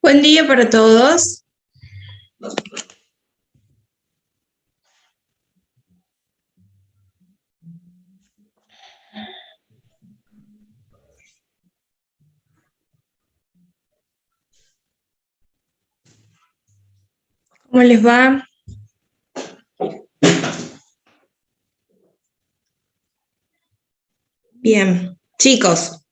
Buen día para todos. ¿Cómo les va? Bien, chicos,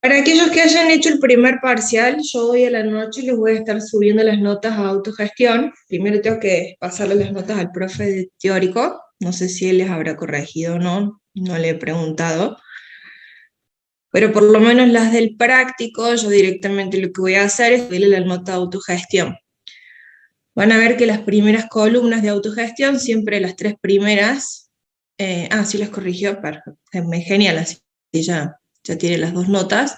para aquellos que hayan hecho el primer parcial, yo hoy a la noche les voy a estar subiendo las notas a autogestión. Primero tengo que pasarle las notas al profe de teórico. No sé si él les habrá corregido o no, no le he preguntado. Pero por lo menos las del práctico, yo directamente lo que voy a hacer es subirle la nota a autogestión. Van a ver que las primeras columnas de autogestión, siempre las tres primeras, sí las corrigió, perfecto, genial, así ya tiene las dos notas.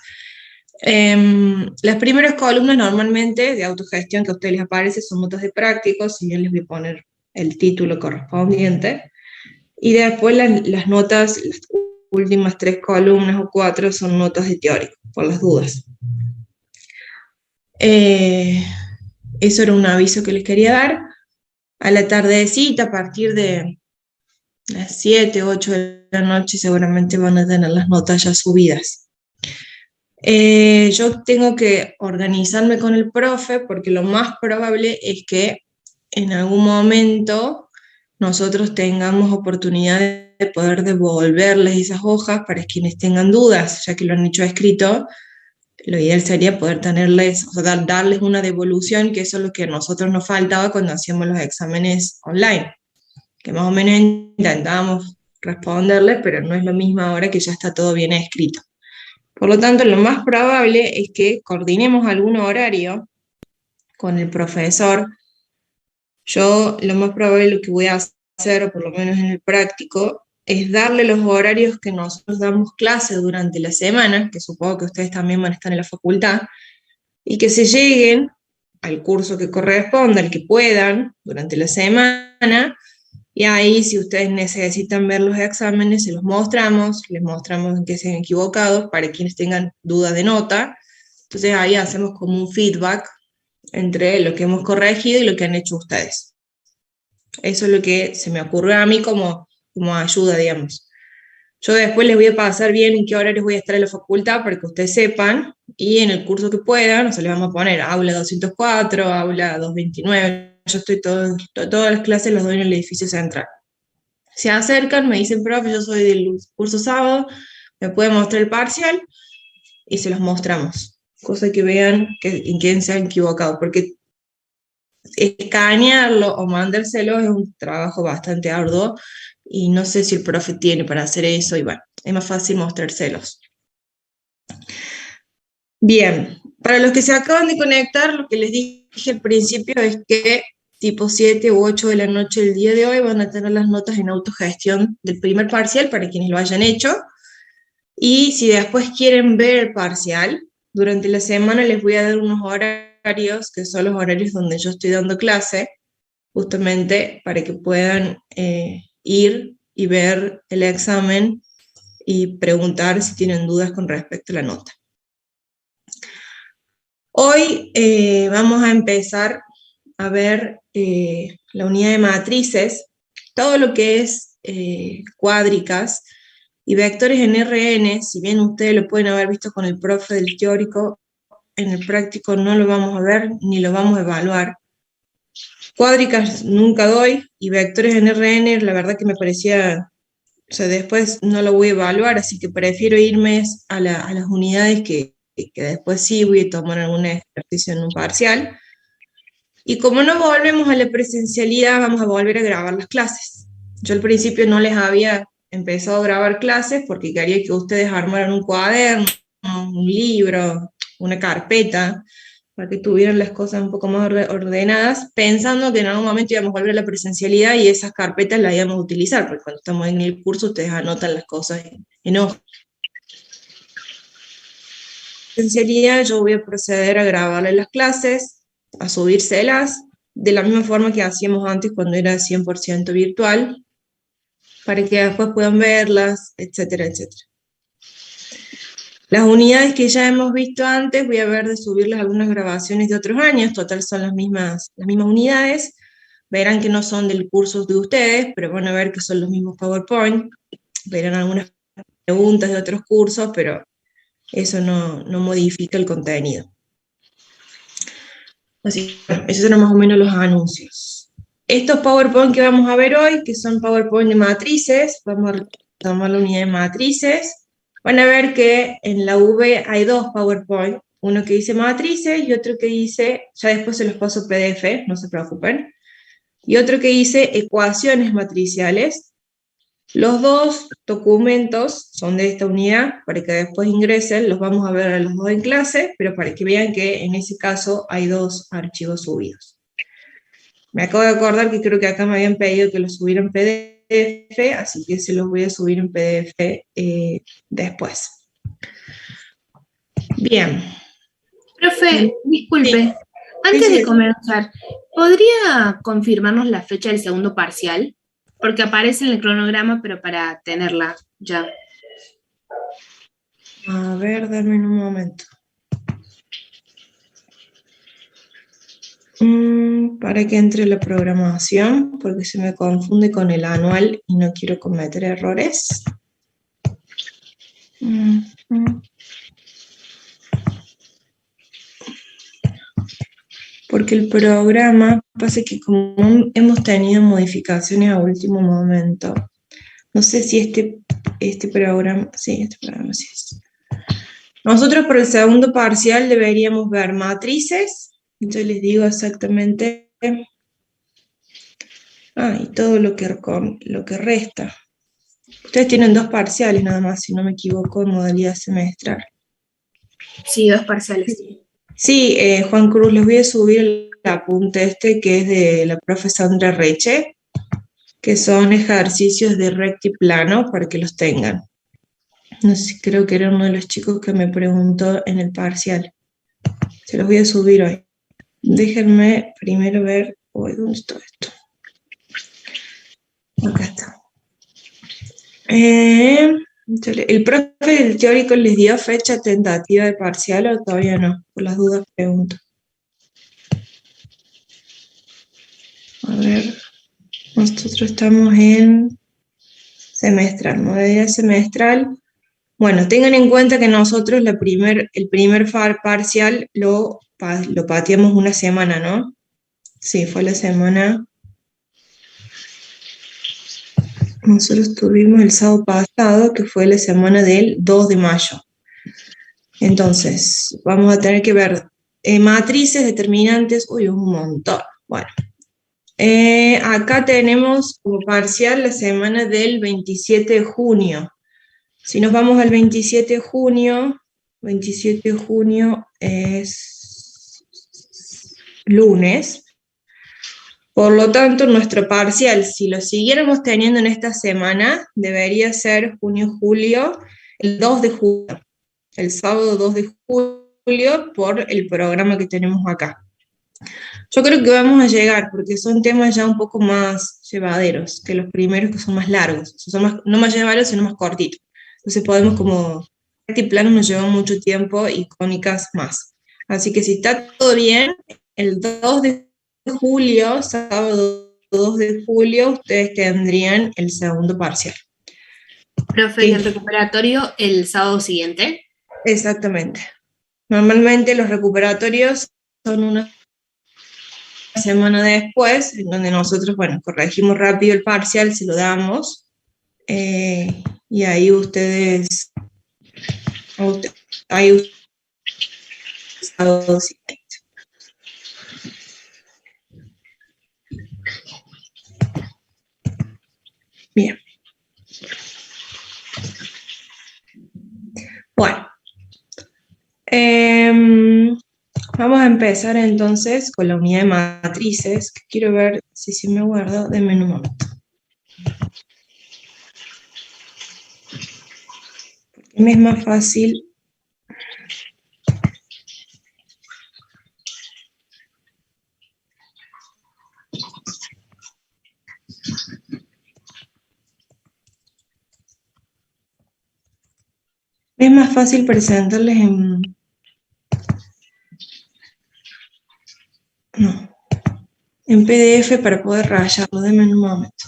Las primeras columnas normalmente de autogestión que a ustedes les aparece son notas de prácticos, si bien les voy a poner el título correspondiente, y después las notas, las últimas tres columnas o cuatro son notas de teórico, por las dudas. Eso era un aviso que les quería dar. A la tardecita, a partir de las 7, 8 de la noche, seguramente van a tener las notas ya subidas. Yo tengo que organizarme con el profe porque lo más probable es que en algún momento nosotros tengamos oportunidad de poder devolverles esas hojas para quienes tengan dudas, ya que lo han hecho escrito. Lo ideal sería poder tenerles, o sea, darles una devolución, que eso es lo que a nosotros nos faltaba cuando hacíamos los exámenes online, que más o menos intentábamos responderles, pero no es lo mismo ahora que ya está todo bien escrito. Por lo tanto, lo más probable es que coordinemos algún horario con el profesor. Yo lo más probable lo que voy a hacer, o por lo menos en el práctico, es darle los horarios que nosotros damos clase durante la semana, que supongo que ustedes también van a estar en la facultad, y que se lleguen al curso que corresponda, al que puedan, durante la semana, y ahí si ustedes necesitan ver los exámenes, se los mostramos, les mostramos en qué se han equivocado, para quienes tengan duda de nota. Entonces ahí hacemos como un feedback entre lo que hemos corregido y lo que han hecho ustedes. Eso es lo que se me ocurrió a mí como ayuda, digamos. Yo después les voy a pasar bien en qué horarios voy a estar en la facultad para que ustedes sepan, y en el curso que puedan, o sea, les vamos a poner aula 204, aula 229, yo estoy todas las clases las doy en el edificio central. Se acercan, me dicen, profe, yo soy del curso sábado, me pueden mostrar el parcial, y se los mostramos. Cosa que vean en quién se han equivocado, porque escanearlo o mandárselo es un trabajo bastante arduo, y no sé si el profe tiene para hacer eso, y bueno, es más fácil mostrárselos. Bien, para los que se acaban de conectar, lo que les dije al principio es que tipo 7 u 8 de la noche del día de hoy van a tener las notas en autogestión del primer parcial para quienes lo hayan hecho, y si después quieren ver el parcial, durante la semana les voy a dar unos horarios, que son los horarios donde yo estoy dando clase, justamente para que puedan ir y ver el examen y preguntar si tienen dudas con respecto a la nota. Hoy vamos a empezar a ver la unidad de matrices, todo lo que es cuádricas y vectores en RN. Si bien ustedes lo pueden haber visto con el profe del teórico, en el práctico no lo vamos a ver ni lo vamos a evaluar. Cuádricas nunca doy, y vectores en RN, la verdad que me parecía, o sea, después no lo voy a evaluar, así que prefiero irme a las unidades que después sí voy a tomar algún ejercicio en un parcial. Y como no volvemos a la presencialidad, vamos a volver a grabar las clases. Yo al principio no les había empezado a grabar clases porque quería que ustedes armaran un cuaderno, un libro, una carpeta, para que tuvieran las cosas un poco más ordenadas, pensando que en algún momento íbamos a volver a la presencialidad y esas carpetas las íbamos a utilizar, porque cuando estamos en el curso ustedes anotan las cosas en hoja. Presencialidad, yo voy a proceder a grabarle las clases, a subírselas, de la misma forma que hacíamos antes cuando era 100% virtual, para que después puedan verlas, etcétera, etcétera. Las unidades que ya hemos visto antes, voy a ver de subirles algunas grabaciones de otros años, total son las mismas unidades, verán que no son del curso de ustedes, pero van a ver que son los mismos PowerPoint, verán algunas preguntas de otros cursos, pero eso no modifica el contenido. Así que, bueno, esos eran más o menos los anuncios. Estos PowerPoint que vamos a ver hoy, que son PowerPoint de matrices, vamos a tomar la unidad de matrices, van a ver que en la V hay dos PowerPoint, uno que dice matrices y otro que dice, ya después se los paso PDF, no se preocupen, y otro que dice ecuaciones matriciales. Los dos documentos son de esta unidad, para que después ingresen, los vamos a ver a los dos en clase, pero para que vean que en ese caso hay dos archivos subidos. Me acabo de acordar que creo que acá me habían pedido que los subiera en PDF, así que se los voy a subir en PDF después. Bien. Profe, disculpe, Sí, antes sí, de sí. comenzar, ¿podría confirmarnos la fecha del segundo parcial? Porque aparece en el cronograma, pero para tenerla ya. A ver, dame un momento. Para que entre la programación, porque se me confunde con el anual y no quiero cometer errores. Mm, mm. Porque el programa, pasa que como hemos tenido modificaciones a último momento, no sé si este programa, sí, este programa sí es. Nosotros por el segundo parcial deberíamos ver matrices, entonces les digo exactamente, y todo lo que resta. Ustedes tienen dos parciales nada más, si no me equivoco, en modalidad semestral. Sí, dos parciales. Sí, Juan Cruz, les voy a subir el apunte este que es de la profe Sandra Reche, que son ejercicios de rectiplano para que los tengan. No sé, creo que era uno de los chicos que me preguntó en el parcial. Se los voy a subir hoy. Déjenme primero ver. Uy, ¿dónde está esto? Acá está. El profe del teórico les dio fecha tentativa de parcial o todavía no. Por las dudas pregunto. A ver, nosotros estamos en semestral, modalidad semestral. Bueno, tengan en cuenta que nosotros el primer parcial lo pateamos una semana, ¿no? Sí, fue la semana. Nosotros tuvimos el sábado pasado, que fue la semana del 2 de mayo. Entonces, vamos a tener que ver matrices, determinantes, uy, un montón. Bueno, acá tenemos como parcial la semana del 27 de junio. Si nos vamos al 27 de junio es lunes. Por lo tanto, nuestro parcial, si lo siguiéramos teniendo en esta semana, debería ser junio-julio, el 2 de julio, el sábado 2 de julio, por el programa que tenemos acá. Yo creo que vamos a llegar, porque son temas ya un poco más llevaderos que los primeros, que son más largos. Son más, no más llevaderos, sino más cortitos. Entonces podemos como, este plano nos lleva mucho tiempo y cónicas más. Así que si está todo bien, el 2 de julio, sábado 2 de julio, ustedes tendrían el segundo parcial. Profe, ¿y el recuperatorio el sábado siguiente? Exactamente. Normalmente los recuperatorios son una semana después, en donde nosotros, bueno, corregimos rápido el parcial, se lo damos, y ahí ustedes, ahí ustedes, bien. Bueno, vamos a empezar entonces con la unidad de matrices, que quiero ver si me guardo, denme un momento. Me es más fácil. Es más fácil presentarles en... No, en PDF para poder rayarlo. Denme un momento.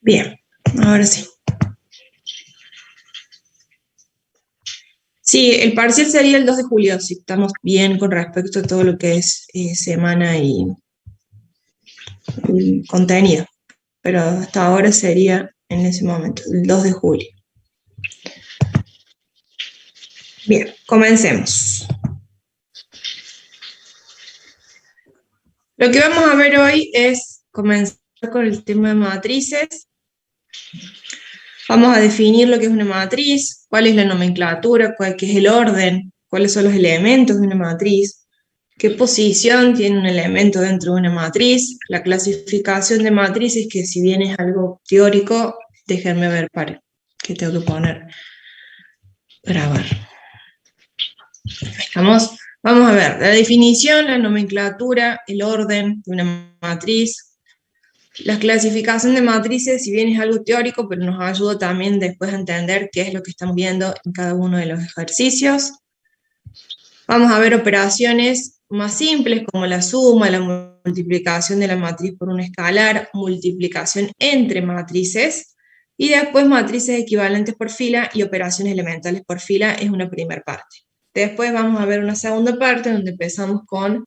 Bien, ahora sí. Sí, el parcial sería el 2 de julio, si estamos bien con respecto a todo lo que es semana y contenido. Pero hasta ahora sería en ese momento, el 2 de julio. Bien, comencemos. Lo que vamos a ver hoy es comenzar con el tema de matrices. Vamos a definir lo que es una matriz, cuál es la nomenclatura, qué es el orden, cuáles son los elementos de una matriz, qué posición tiene un elemento dentro de una matriz, la clasificación de matrices, que si bien es algo teórico, déjenme ver para qué tengo que poner. Grabar. Vamos a ver la definición, la nomenclatura, el orden de una matriz. La clasificación de matrices, si bien es algo teórico, pero nos ayuda también después a entender qué es lo que estamos viendo en cada uno de los ejercicios. Vamos a ver operaciones más simples como la suma, la multiplicación de la matriz por un escalar, multiplicación entre matrices, y después matrices equivalentes por fila y operaciones elementales por fila es una primera parte. Después vamos a ver una segunda parte donde empezamos con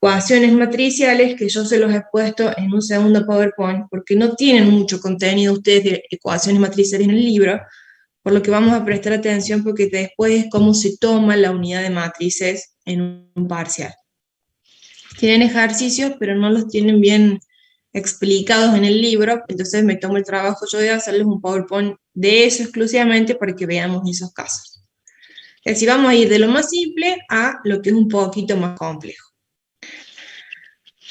ecuaciones matriciales, que yo se los he puesto en un segundo PowerPoint, porque no tienen mucho contenido ustedes de ecuaciones matriciales en el libro, por lo que vamos a prestar atención porque después es cómo se toma la unidad de matrices en un parcial. Tienen ejercicios, pero no los tienen bien explicados en el libro, entonces me tomo el trabajo yo de hacerles un PowerPoint de eso exclusivamente para que veamos esos casos. Es decir, vamos a ir de lo más simple a lo que es un poquito más complejo.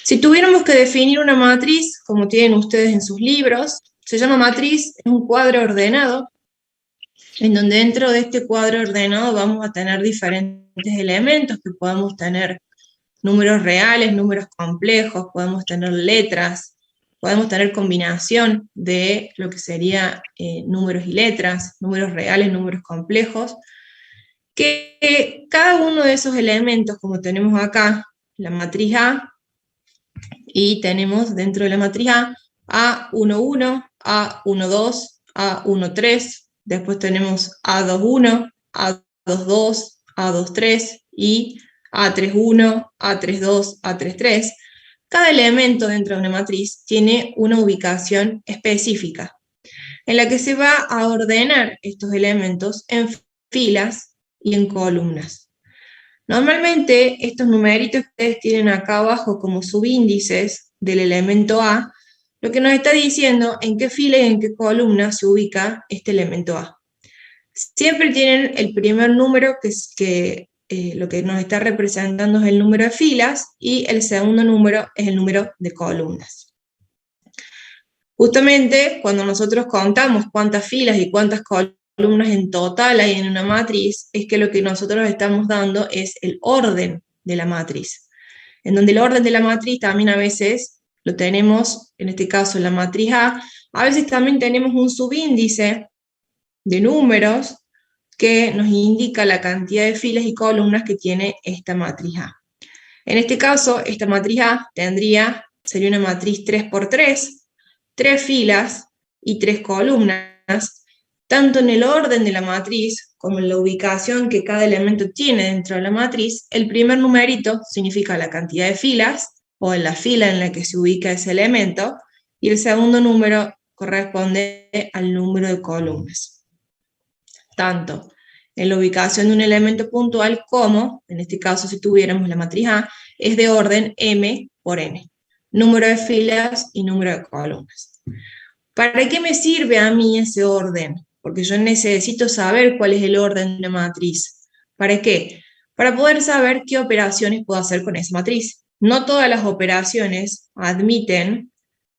Si tuviéramos que definir una matriz, como tienen ustedes en sus libros, se llama matriz, es un cuadro ordenado, en donde dentro de este cuadro ordenado vamos a tener diferentes elementos, que podemos tener números reales, números complejos, podemos tener letras, podemos tener combinación de lo que sería números y letras, números reales, números complejos, que cada uno de esos elementos, como tenemos acá, la matriz A, y tenemos dentro de la matriz A, A11, A12, A13, después tenemos A21, A22, A23 y A31, A32, A33. Cada elemento dentro de una matriz tiene una ubicación específica, en la que se va a ordenar estos elementos en filas y en columnas. Normalmente estos numeritos que ustedes tienen acá abajo como subíndices del elemento A, lo que nos está diciendo en qué fila y en qué columna se ubica este elemento A. Siempre tienen el primer número, lo que nos está representando es el número de filas, y el segundo número es el número de columnas. Justamente cuando nosotros contamos cuántas filas y cuántas columnas en total hay en una matriz, es que lo que nosotros estamos dando es el orden de la matriz. En donde el orden de la matriz también a veces lo tenemos, en este caso en la matriz a veces también tenemos un subíndice de números que nos indica la cantidad de filas y columnas que tiene esta matriz A. En este caso, esta matriz A sería una matriz 3×3, 3 filas y 3 columnas, tanto en el orden de la matriz como en la ubicación que cada elemento tiene dentro de la matriz. El primer numerito significa la cantidad de filas, o en la fila en la que se ubica ese elemento, y el segundo número corresponde al número de columnas. Tanto en la ubicación de un elemento puntual como, en este caso si tuviéramos la matriz A, es de orden m por n. Número de filas y número de columnas. ¿Para qué me sirve a mí ese orden? Porque yo necesito saber cuál es el orden de una matriz. ¿Para qué? Para poder saber qué operaciones puedo hacer con esa matriz. no todas las operaciones admiten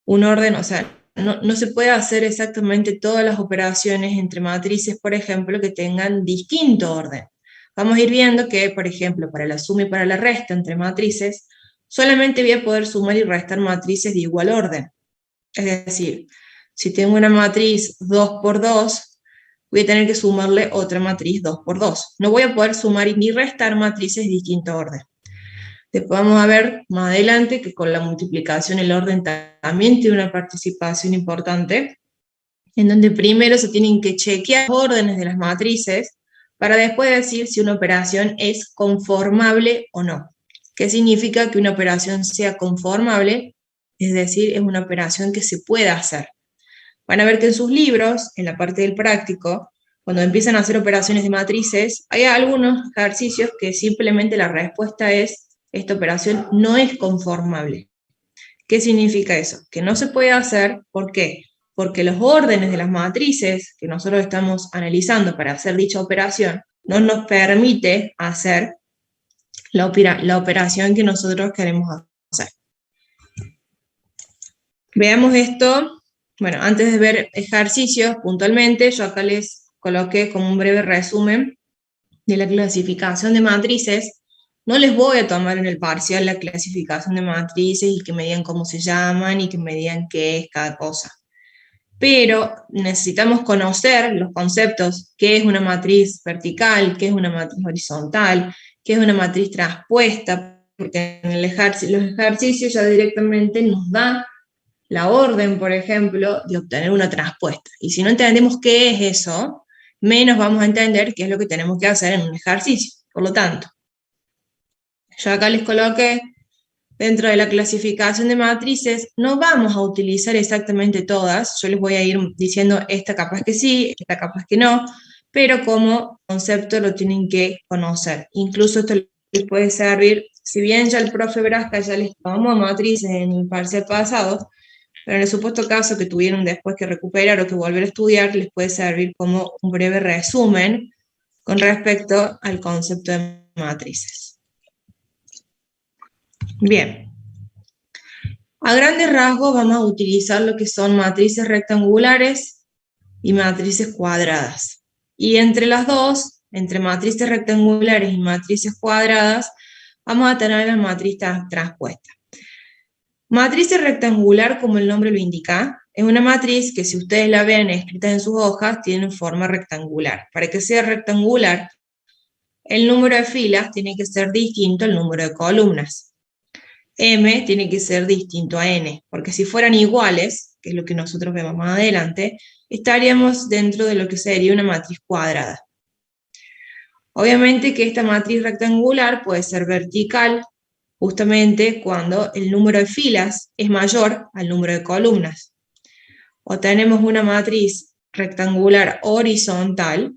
un orden, o sea, no se puede hacer exactamente todas las operaciones entre matrices, por ejemplo, que tengan distinto orden. Vamos a ir viendo que, por ejemplo, para la suma y para la resta entre matrices, solamente voy a poder sumar y restar matrices de igual orden. Es decir, si tengo una matriz 2 por 2, voy a tener que sumarle otra matriz 2 por 2. No voy a poder sumar ni restar matrices de distinto orden. Después vamos a ver más adelante que con la multiplicación el orden también tiene una participación importante, en donde primero se tienen que chequear los órdenes de las matrices para después decir si una operación es conformable o no. ¿Qué significa que una operación sea conformable? Es decir, es una operación que se pueda hacer. Van a ver que en sus libros, en la parte del práctico, cuando empiezan a hacer operaciones de matrices, hay algunos ejercicios que simplemente la respuesta es: esta operación no es conformable. ¿Qué significa eso? Que no se puede hacer. ¿Por qué? Porque los órdenes de las matrices que nosotros estamos analizando para hacer dicha operación no nos permite hacer la operación que nosotros queremos hacer. Veamos esto. Bueno, antes de ver ejercicios puntualmente, yo acá les coloqué como un breve resumen de la clasificación de matrices. No les voy a tomar en el parcial la clasificación de matrices y que me digan cómo se llaman y que me digan qué es cada cosa. Pero necesitamos conocer los conceptos: qué es una matriz vertical, qué es una matriz horizontal, qué es una matriz transpuesta, porque en los ejercicios ya directamente nos da la orden, por ejemplo, de obtener una transpuesta. Y si no entendemos qué es eso, menos vamos a entender qué es lo que tenemos que hacer en un ejercicio. Por lo tanto, yo acá les coloqué, dentro de la clasificación de matrices, no vamos a utilizar exactamente todas. Yo les voy a ir diciendo esta capaz que sí, esta capaz que no, pero como concepto lo tienen que conocer. Incluso esto les puede servir, si bien ya el profe Brasca ya les tomó matrices en el parcial pasado, pero en el supuesto caso que tuvieron después que recuperar o que volver a estudiar, les puede servir como un breve resumen con respecto al concepto de matrices. Bien. A grandes rasgos vamos a utilizar lo que son matrices rectangulares y matrices cuadradas. Y entre las dos, entre matrices rectangulares y matrices cuadradas, vamos a tener la matriz transpuesta. Matriz rectangular, como el nombre lo indica, es una matriz que, si ustedes la ven escrita en sus hojas, tiene forma rectangular. Para que sea rectangular, el número de filas tiene que ser distinto al número de columnas. M tiene que ser distinto a N, porque si fueran iguales, que es lo que nosotros vemos más adelante, estaríamos dentro de lo que sería una matriz cuadrada. Obviamente que esta matriz rectangular puede ser vertical, justamente cuando el número de filas es mayor al número de columnas. O tenemos una matriz rectangular horizontal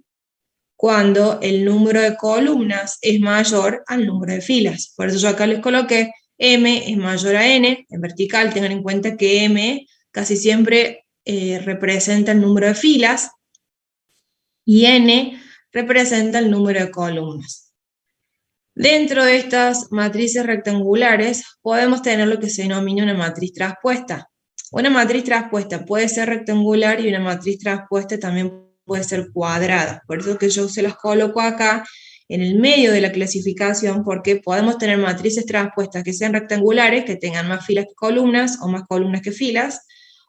cuando el número de columnas es mayor al número de filas. Por eso yo acá les coloqué M es mayor a N, en vertical. Tengan en cuenta que M casi siempre representa el número de filas y N representa el número de columnas. Dentro de estas matrices rectangulares podemos tener lo que se denomina una matriz transpuesta. Una matriz transpuesta puede ser rectangular y una matriz transpuesta también puede ser cuadrada. Por eso que yo se las coloco acá en el medio de la clasificación, porque podemos tener matrices transpuestas que sean rectangulares, que tengan más filas que columnas o más columnas que filas,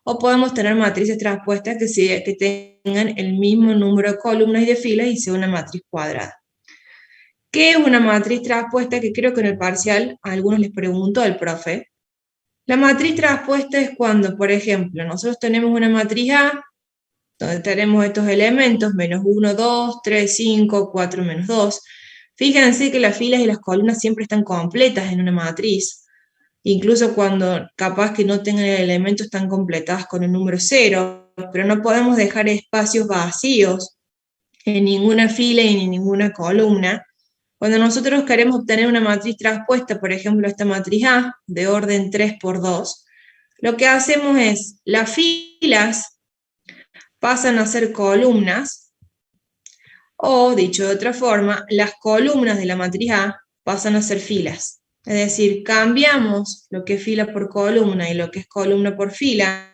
o podemos tener matrices transpuestas que tengan el mismo número de columnas y de filas y sea una matriz cuadrada. ¿Qué es una matriz transpuesta? Que creo que en el parcial a algunos les preguntó el profe. La matriz transpuesta es cuando, por ejemplo, nosotros tenemos una matriz A, donde tenemos estos elementos, menos 1, 2, 3, 5, 4, menos 2. Fíjense que las filas y las columnas siempre están completas en una matriz. Incluso cuando capaz que no tengan el elemento están completadas con el número 0, pero no podemos dejar espacios vacíos en ninguna fila y en ninguna columna. Cuando nosotros queremos obtener una matriz transpuesta, por ejemplo esta matriz A, de orden 3 por 2, lo que hacemos es, las filas pasan a ser columnas, o dicho de otra forma, las columnas de la matriz A pasan a ser filas. Es decir, cambiamos lo que es fila por columna y lo que es columna por fila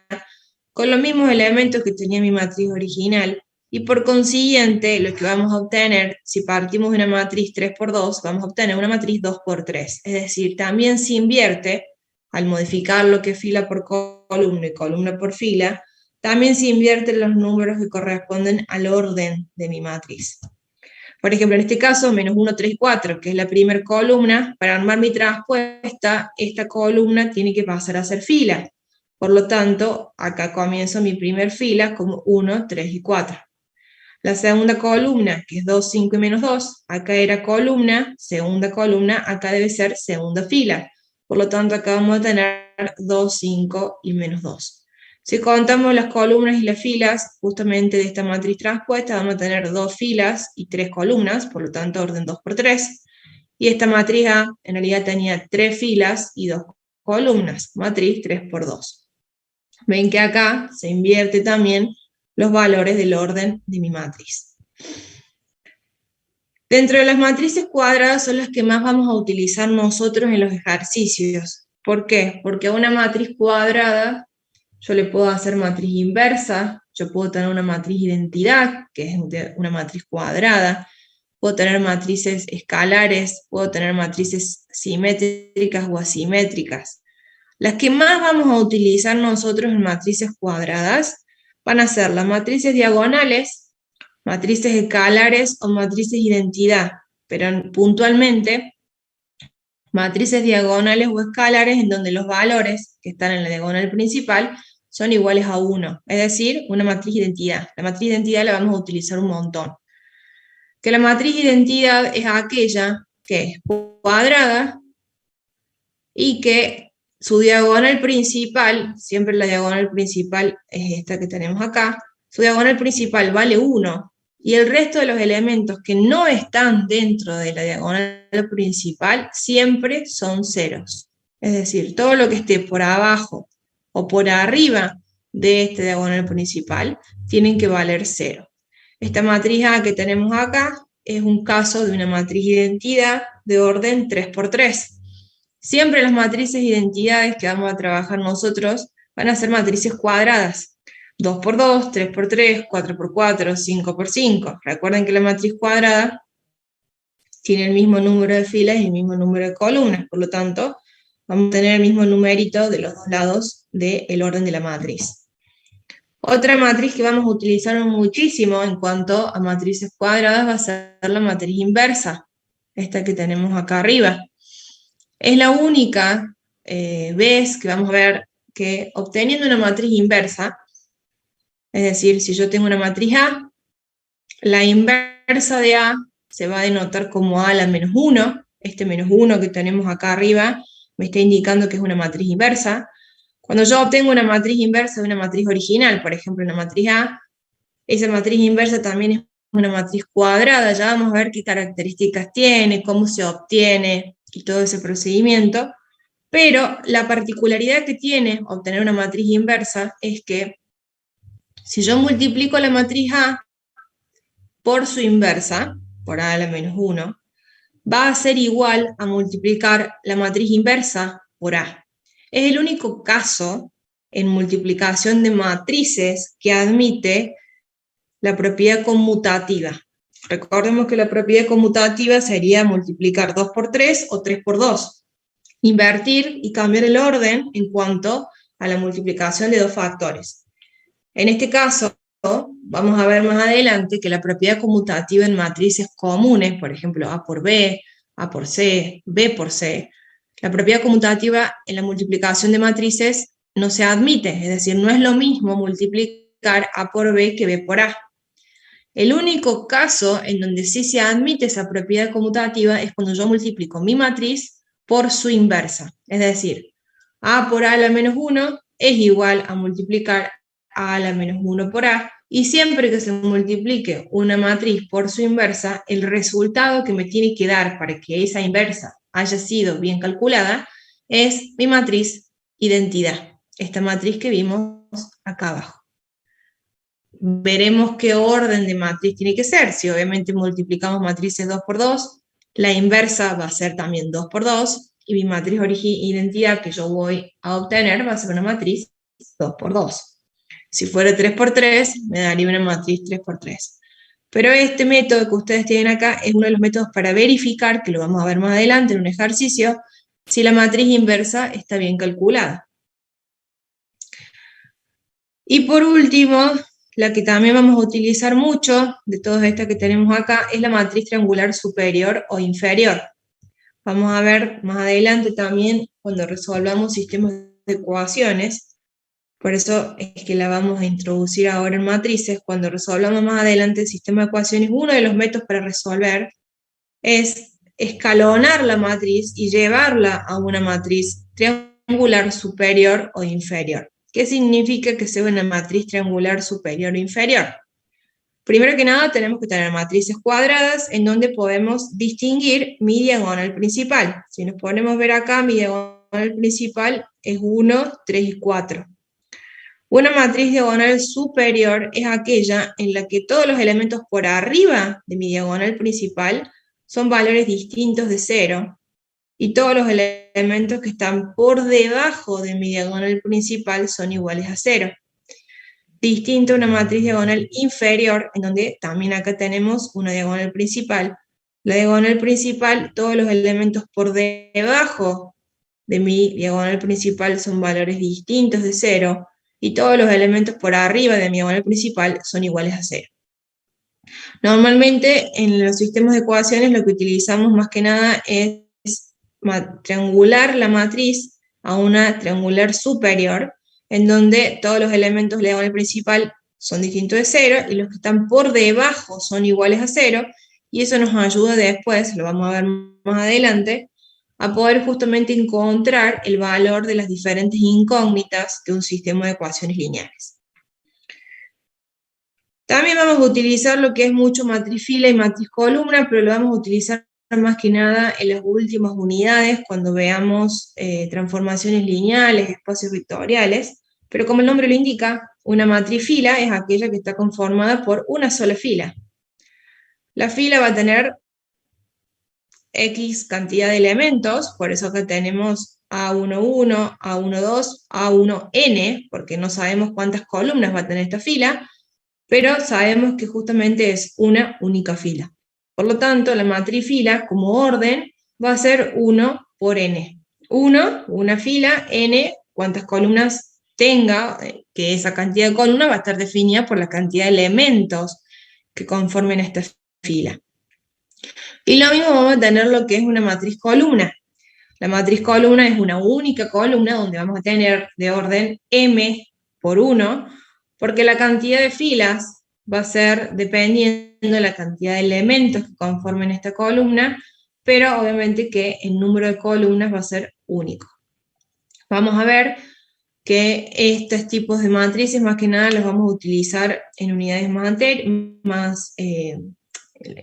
con los mismos elementos que tenía mi matriz original, y por consiguiente lo que vamos a obtener, si partimos de una matriz 3 por 2, vamos a obtener una matriz 2 por 3. Es decir, también se invierte, al modificar lo que es fila por columna y columna por fila, también se invierten los números que corresponden al orden de mi matriz. Por ejemplo, en este caso, menos 1, 3, 4, que es la primera columna, para armar mi traspuesta, esta columna tiene que pasar a ser fila. Por lo tanto, acá comienzo mi primer fila como 1, 3 y 4. La segunda columna, que es 2, 5 y menos 2, acá era columna, segunda columna, acá debe ser segunda fila. Por lo tanto, acá vamos a tener 2, 5 y menos 2. Si contamos las columnas y las filas, justamente de esta matriz traspuesta, vamos a tener 2 filas y 3 columnas, por lo tanto, orden 2 por 3. Y esta matriz A, en realidad, tenía 3 filas y 2 columnas, matriz 3 por 2. Ven que acá se invierte también los valores del orden de mi matriz. Dentro de las matrices cuadradas son las que más vamos a utilizar nosotros en los ejercicios. ¿Por qué? Porque a una matriz cuadrada yo le puedo hacer matriz inversa, yo puedo tener una matriz identidad, que es una matriz cuadrada, puedo tener matrices escalares, puedo tener matrices simétricas o asimétricas. Las que más vamos a utilizar nosotros en matrices cuadradas van a ser las matrices diagonales, matrices escalares o matrices identidad, pero puntualmente matrices diagonales o escalares en donde los valores que están en la diagonal principal son iguales a 1, es decir, una matriz identidad. La matriz identidad la vamos a utilizar un montón. Que la matriz identidad es aquella que es cuadrada y que su diagonal principal, siempre la diagonal principal es esta que tenemos acá, su diagonal principal vale 1, y el resto de los elementos que no están dentro de la diagonal principal siempre son ceros. Es decir, todo lo que esté por abajo o por arriba de esta diagonal principal tienen que valer 0. Esta matriz A que tenemos acá es un caso de una matriz identidad de orden 3 por 3. Siempre las matrices identidades que vamos a trabajar nosotros van a ser matrices cuadradas. 2 por 2, 3 por 3, 4 por 4, 5 por 5. Recuerden que la matriz cuadrada tiene el mismo número de filas y el mismo número de columnas, por lo tanto, vamos a tener el mismo numerito de los dos lados del orden de la matriz. Otra matriz que vamos a utilizar muchísimo en cuanto a matrices cuadradas va a ser la matriz inversa, esta que tenemos acá arriba. Es la única vez que vamos a ver que obteniendo una matriz inversa, es decir, si yo tengo una matriz A, la inversa de A se va a denotar como A a la menos 1, este menos 1 que tenemos acá arriba me está indicando que es una matriz inversa. Cuando yo obtengo una matriz inversa de una matriz original, por ejemplo una matriz A, esa matriz inversa también es una matriz cuadrada, ya vamos a ver qué características tiene, cómo se obtiene y todo ese procedimiento, pero la particularidad que tiene obtener una matriz inversa es que si yo multiplico la matriz A por su inversa, por A a la menos 1, va a ser igual a multiplicar la matriz inversa por A. Es el único caso en multiplicación de matrices que admite la propiedad conmutativa. Recordemos que la propiedad conmutativa sería multiplicar 2 por 3 o 3 por 2. Invertir y cambiar el orden en cuanto a la multiplicación de dos factores. En este caso, vamos a ver más adelante que la propiedad conmutativa en matrices comunes, por ejemplo, A por B, A por C, B por C, la propiedad conmutativa en la multiplicación de matrices no se admite, es decir, no es lo mismo multiplicar A por B que B por A. El único caso en donde sí se admite esa propiedad conmutativa es cuando yo multiplico mi matriz por su inversa, es decir, A por A a la menos 1 es igual a multiplicar A a la menos 1 por A, y siempre que se multiplique una matriz por su inversa, el resultado que me tiene que dar para que esa inversa haya sido bien calculada es mi matriz identidad, esta matriz que vimos acá abajo. Veremos qué orden de matriz tiene que ser. Si obviamente multiplicamos matrices 2 por 2, la inversa va a ser también 2 por 2, y mi matriz identidad que yo voy a obtener va a ser una matriz 2×2. Si fuera 3×3, me daría una matriz 3×3. Pero este método que ustedes tienen acá es uno de los métodos para verificar, que lo vamos a ver más adelante en un ejercicio, si la matriz inversa está bien calculada. Y por último, la que también vamos a utilizar mucho, de todas estas que tenemos acá, es la matriz triangular superior o inferior. Vamos a ver más adelante también cuando resolvamos sistemas de ecuaciones. Por eso es que la vamos a introducir ahora en matrices. Cuando resolvamos más adelante el sistema de ecuaciones, uno de los métodos para resolver es escalonar la matriz y llevarla a una matriz triangular superior o inferior. ¿Qué significa que sea una matriz triangular superior o inferior? Primero que nada tenemos que tener matrices cuadradas en donde podemos distinguir mi diagonal principal. Si nos ponemos a ver acá, mi diagonal principal es 1, 3 y 4. Una matriz diagonal superior es aquella en la que todos los elementos por arriba de mi diagonal principal son valores distintos de 0, y todos los elementos que están por debajo de mi diagonal principal son iguales a 0. Distinto a una matriz diagonal inferior, en donde también acá tenemos una diagonal principal. La diagonal principal, todos los elementos por debajo de mi diagonal principal son valores distintos de 0, y todos los elementos por arriba de mi diagonal principal son iguales a 0. Normalmente en los sistemas de ecuaciones lo que utilizamos más que nada es triangular la matriz a una triangular superior, en donde todos los elementos de la diagonal principal son distintos de 0, y los que están por debajo son iguales a 0, y eso nos ayuda después, lo vamos a ver más adelante, a poder justamente encontrar el valor de las diferentes incógnitas de un sistema de ecuaciones lineales. También vamos a utilizar lo que es mucho matriz fila y matriz columna, pero lo vamos a utilizar más que nada en las últimas unidades, cuando veamos transformaciones lineales, espacios vectoriales, pero como el nombre lo indica, una matriz fila es aquella que está conformada por una sola fila. La fila va a tener X cantidad de elementos, por eso acá tenemos A11, A12, A1n, porque no sabemos cuántas columnas va a tener esta fila, pero sabemos que justamente es una única fila. Por lo tanto, la matriz fila, como orden, va a ser 1 por n. 1, una fila, n, cuántas columnas tenga, que esa cantidad de columnas va a estar definida por la cantidad de elementos que conformen esta fila. Y lo mismo vamos a tener lo que es una matriz columna. La matriz columna es una única columna donde vamos a tener de orden m por 1, porque la cantidad de filas va a ser dependiendo de la cantidad de elementos que conformen esta columna, pero obviamente que el número de columnas va a ser único. Vamos a ver que estos tipos de matrices más que nada los vamos a utilizar en unidades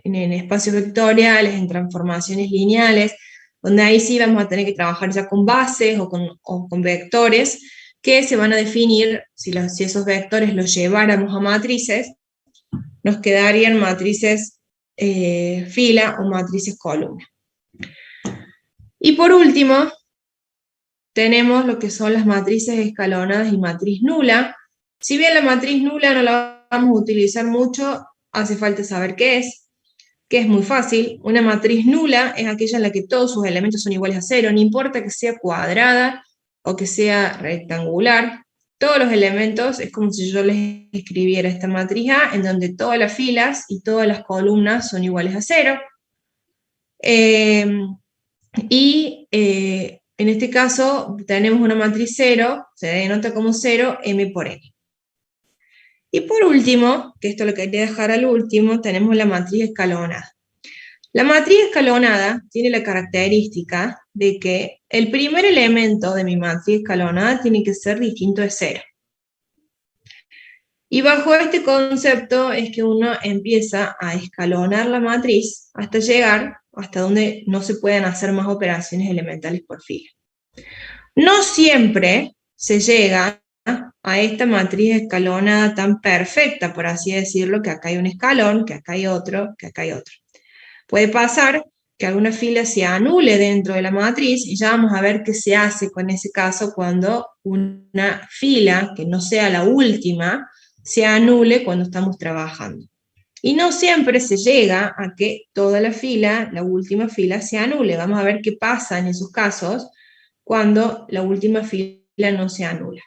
en espacios vectoriales, en transformaciones lineales, donde ahí sí vamos a tener que trabajar ya con bases o con vectores, que se van a definir, si esos vectores los lleváramos a matrices, nos quedarían matrices fila o matrices columna. Y por último, tenemos lo que son las matrices escalonadas y matriz nula. Si bien la matriz nula no la vamos a utilizar mucho, hace falta saber qué es, que es muy fácil. Una matriz nula es aquella en la que todos sus elementos son iguales a 0, no importa que sea cuadrada o que sea rectangular. Todos los elementos es como si yo les escribiera esta matriz A, en donde todas las filas y todas las columnas son iguales a 0. En este caso tenemos una matriz 0, se denota como 0, m por n. Y por último, que esto lo quería dejar al último, tenemos la matriz escalonada. La matriz escalonada tiene la característica de que el primer elemento de mi matriz escalonada tiene que ser distinto de 0. Y bajo este concepto es que uno empieza a escalonar la matriz hasta llegar hasta donde no se pueden hacer más operaciones elementales por fila. No siempre se llega a esta matriz escalonada tan perfecta, por así decirlo, que acá hay un escalón, que acá hay otro, que acá hay otro. Puede pasar que alguna fila se anule dentro de la matriz, y ya vamos a ver qué se hace con ese caso cuando una fila, que no sea la última, se anule cuando estamos trabajando. Y no siempre se llega a que toda la fila, la última fila, se anule. Vamos a ver qué pasa en esos casos cuando la última fila no se anula.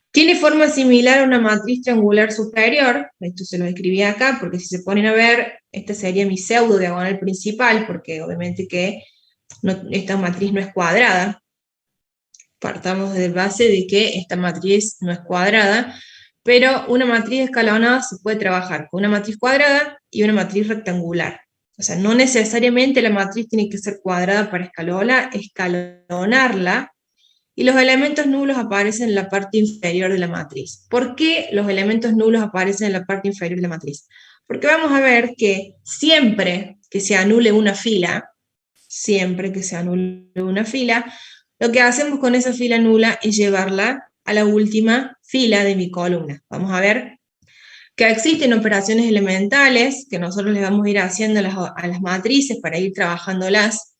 Tiene forma similar a una matriz triangular superior, esto se lo escribí acá, porque si se ponen a ver, esta sería mi pseudo diagonal principal, porque obviamente que esta matriz no es cuadrada. Partamos de base de que esta matriz no es cuadrada, pero una matriz escalonada se puede trabajar con una matriz cuadrada y una matriz rectangular. O sea, no necesariamente la matriz tiene que ser cuadrada para escalonarla, y los elementos nulos aparecen en la parte inferior de la matriz. ¿Por qué los elementos nulos aparecen en la parte inferior de la matriz? Porque vamos a ver que siempre que se anule una fila, lo que hacemos con esa fila nula es llevarla a la última fila de mi columna. Vamos a ver que existen operaciones elementales que nosotros les vamos a ir haciendo a las matrices para ir trabajándolas,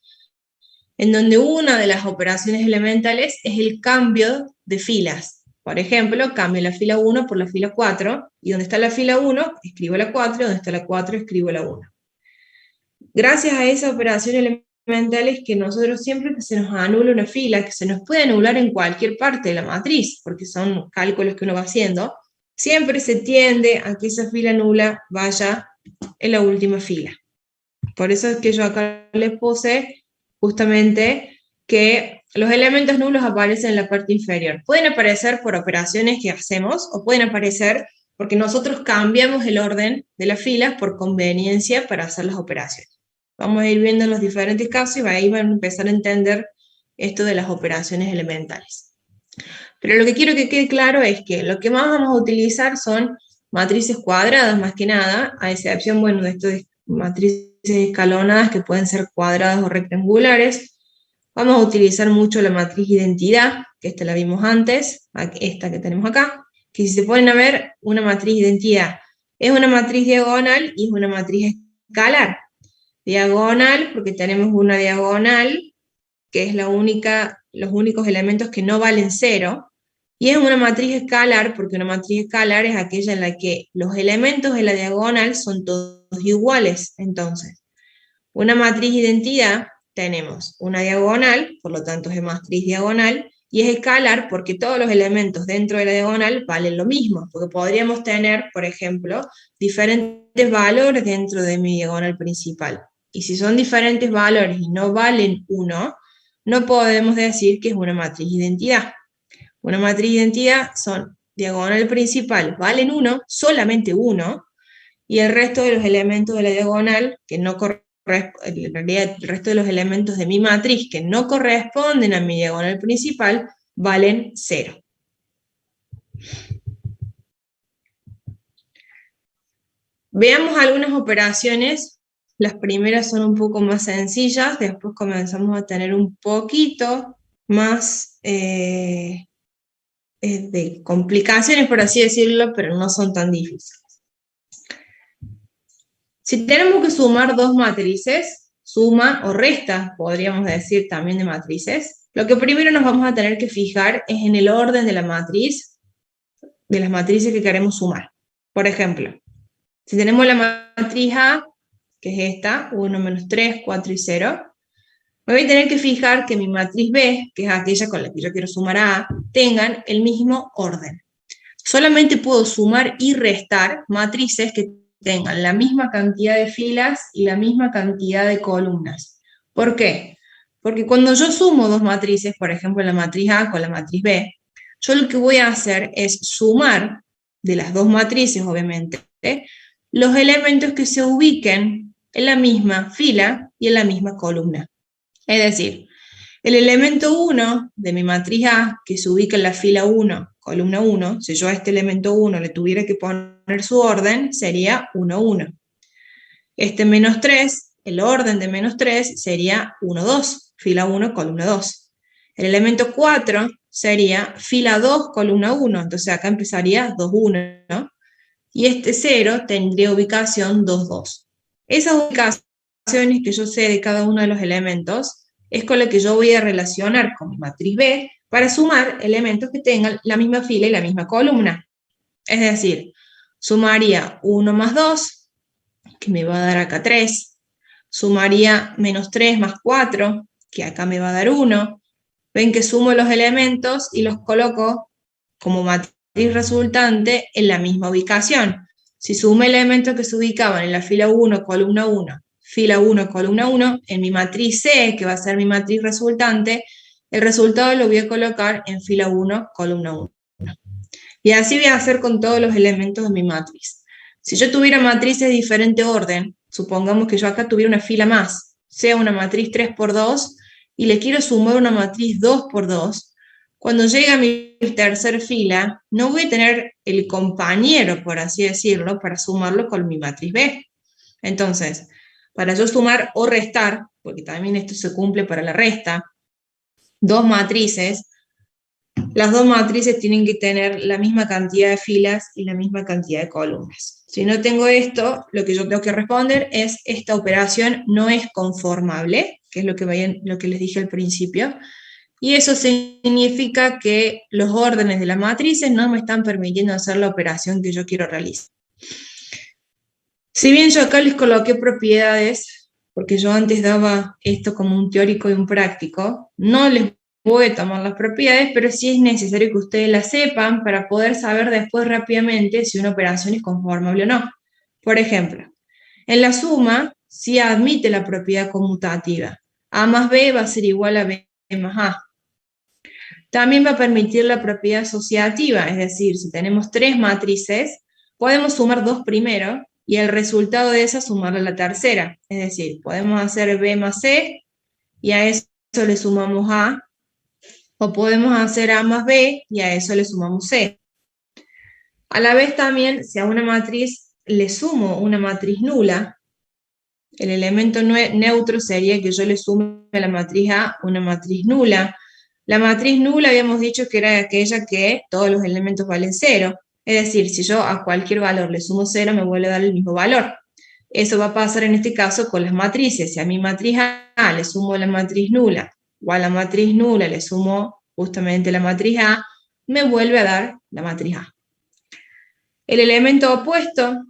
en donde una de las operaciones elementales es el cambio de filas. Por ejemplo, cambio la fila 1 por la fila 4, y donde está la fila 1, escribo la 4, y donde está la 4, escribo la 1. Gracias a esa operación elemental es que nosotros siempre que se nos anula una fila, que se nos puede anular en cualquier parte de la matriz, porque son cálculos que uno va haciendo, siempre se tiende a que esa fila nula vaya en la última fila. Por eso es que yo acá les puse justamente que los elementos nulos aparecen en la parte inferior. Pueden aparecer por operaciones que hacemos, o pueden aparecer porque nosotros cambiamos el orden de las filas por conveniencia para hacer las operaciones. Vamos a ir viendo los diferentes casos y ahí van a empezar a entender esto de las operaciones elementales. Pero lo que quiero que quede claro es que lo que más vamos a utilizar son matrices cuadradas más que nada, a excepción, bueno, de esto de matrices escalonadas que pueden ser cuadradas o rectangulares. Vamos a utilizar mucho la matriz identidad, que esta la vimos antes, esta que tenemos acá, que si se ponen a ver, una matriz identidad es una matriz diagonal y es una matriz escalar. Diagonal, porque tenemos una diagonal, que es los únicos elementos que no valen 0, y es una matriz escalar, porque una matriz escalar es aquella en la que los elementos de la diagonal son todos iguales. Entonces, una matriz identidad, tenemos una diagonal, por lo tanto es matriz diagonal, y es escalar porque todos los elementos dentro de la diagonal valen lo mismo, porque podríamos tener, por ejemplo, diferentes valores dentro de mi diagonal principal. Y si son diferentes valores y no valen 1, no podemos decir que es una matriz identidad. Una matriz identidad son diagonal principal, valen 1, solamente 1, y el resto de los elementos de la diagonal, que no en realidad el resto de los elementos de mi matriz que no corresponden a mi diagonal principal, valen 0. Veamos algunas operaciones. Las primeras son un poco más sencillas, después comenzamos a tener un poquito más de complicaciones, por así decirlo, pero no son tan difíciles. Si tenemos que sumar dos matrices, suma o resta, podríamos decir también de matrices, lo que primero nos vamos a tener que fijar es en el orden de la matriz, de las matrices que queremos sumar. Por ejemplo, si tenemos la matriz A, que es esta, 1, menos 3, 4 y 0, me voy a tener que fijar que mi matriz B, que es aquella con la que yo quiero sumar a A, tengan el mismo orden. Solamente puedo sumar y restar matrices que tengan la misma cantidad de filas y la misma cantidad de columnas. ¿Por qué? Porque cuando yo sumo dos matrices, por ejemplo la matriz A con la matriz B, yo lo que voy a hacer es sumar de las dos matrices, obviamente, los elementos que se ubiquen en la misma fila y en la misma columna. Es decir, el elemento 1 de mi matriz A, que se ubica en la fila 1, columna 1, si yo a este elemento 1 le tuviera que poner su orden, sería 1, 1. Este menos 3, el orden de menos 3 sería 1, 2, fila 1, columna 2. El elemento 4 sería fila 2, columna 1, entonces acá empezaría 2, 1, ¿no? Y este 0 tendría ubicación 2, 2. Esas ubicaciones que yo sé de cada uno de los elementos es con lo que yo voy a relacionar con mi matriz B para sumar elementos que tengan la misma fila y la misma columna. Es decir, sumaría 1 más 2, que me va a dar acá 3. Sumaría menos 3 más 4, que acá me va a dar 1. Ven que sumo los elementos y los coloco como matriz resultante en la misma ubicación. Si sumo elementos que se ubicaban en la fila 1, columna 1, fila 1, columna 1, en mi matriz C, que va a ser mi matriz resultante, el resultado lo voy a colocar en fila 1, columna 1. Y así voy a hacer con todos los elementos de mi matriz. Si yo tuviera matrices de diferente orden, supongamos que yo acá tuviera una fila más, sea una matriz 3×2, y le quiero sumar una matriz 2×2, cuando llegue a mi tercera fila, no voy a tener el compañero, por así decirlo, para sumarlo con mi matriz B. Entonces, para yo sumar o restar, porque también esto se cumple para la resta, dos matrices, las dos matrices tienen que tener la misma cantidad de filas y la misma cantidad de columnas. Si no tengo esto, lo que yo tengo que responder es: esta operación no es conformable, que es lo que les dije al principio, y eso significa que los órdenes de las matrices no me están permitiendo hacer la operación que yo quiero realizar. Si bien yo acá les coloqué propiedades, porque yo antes daba esto como un teórico y un práctico, no les voy a tomar las propiedades, pero sí es necesario que ustedes las sepan para poder saber después rápidamente si una operación es conformable o no. Por ejemplo, en la suma, sí admite la propiedad conmutativa. A más B va a ser igual a B más A. También va a permitir la propiedad asociativa, es decir, si tenemos tres matrices, podemos sumar dos primero y el resultado de esa sumarle a la tercera. Es decir, podemos hacer B más C y a eso le sumamos A, o podemos hacer A más B y a eso le sumamos C. A la vez también, si a una matriz le sumo una matriz nula, el elemento neutro sería que yo le sume a la matriz A una matriz nula. La matriz nula habíamos dicho que era aquella que todos los elementos valen 0. Es decir, si yo a cualquier valor le sumo 0, me vuelve a dar el mismo valor. Eso va a pasar en este caso con las matrices. Si a mi matriz A le sumo la matriz nula, o a la matriz nula le sumo justamente la matriz A, me vuelve a dar la matriz A. El elemento opuesto,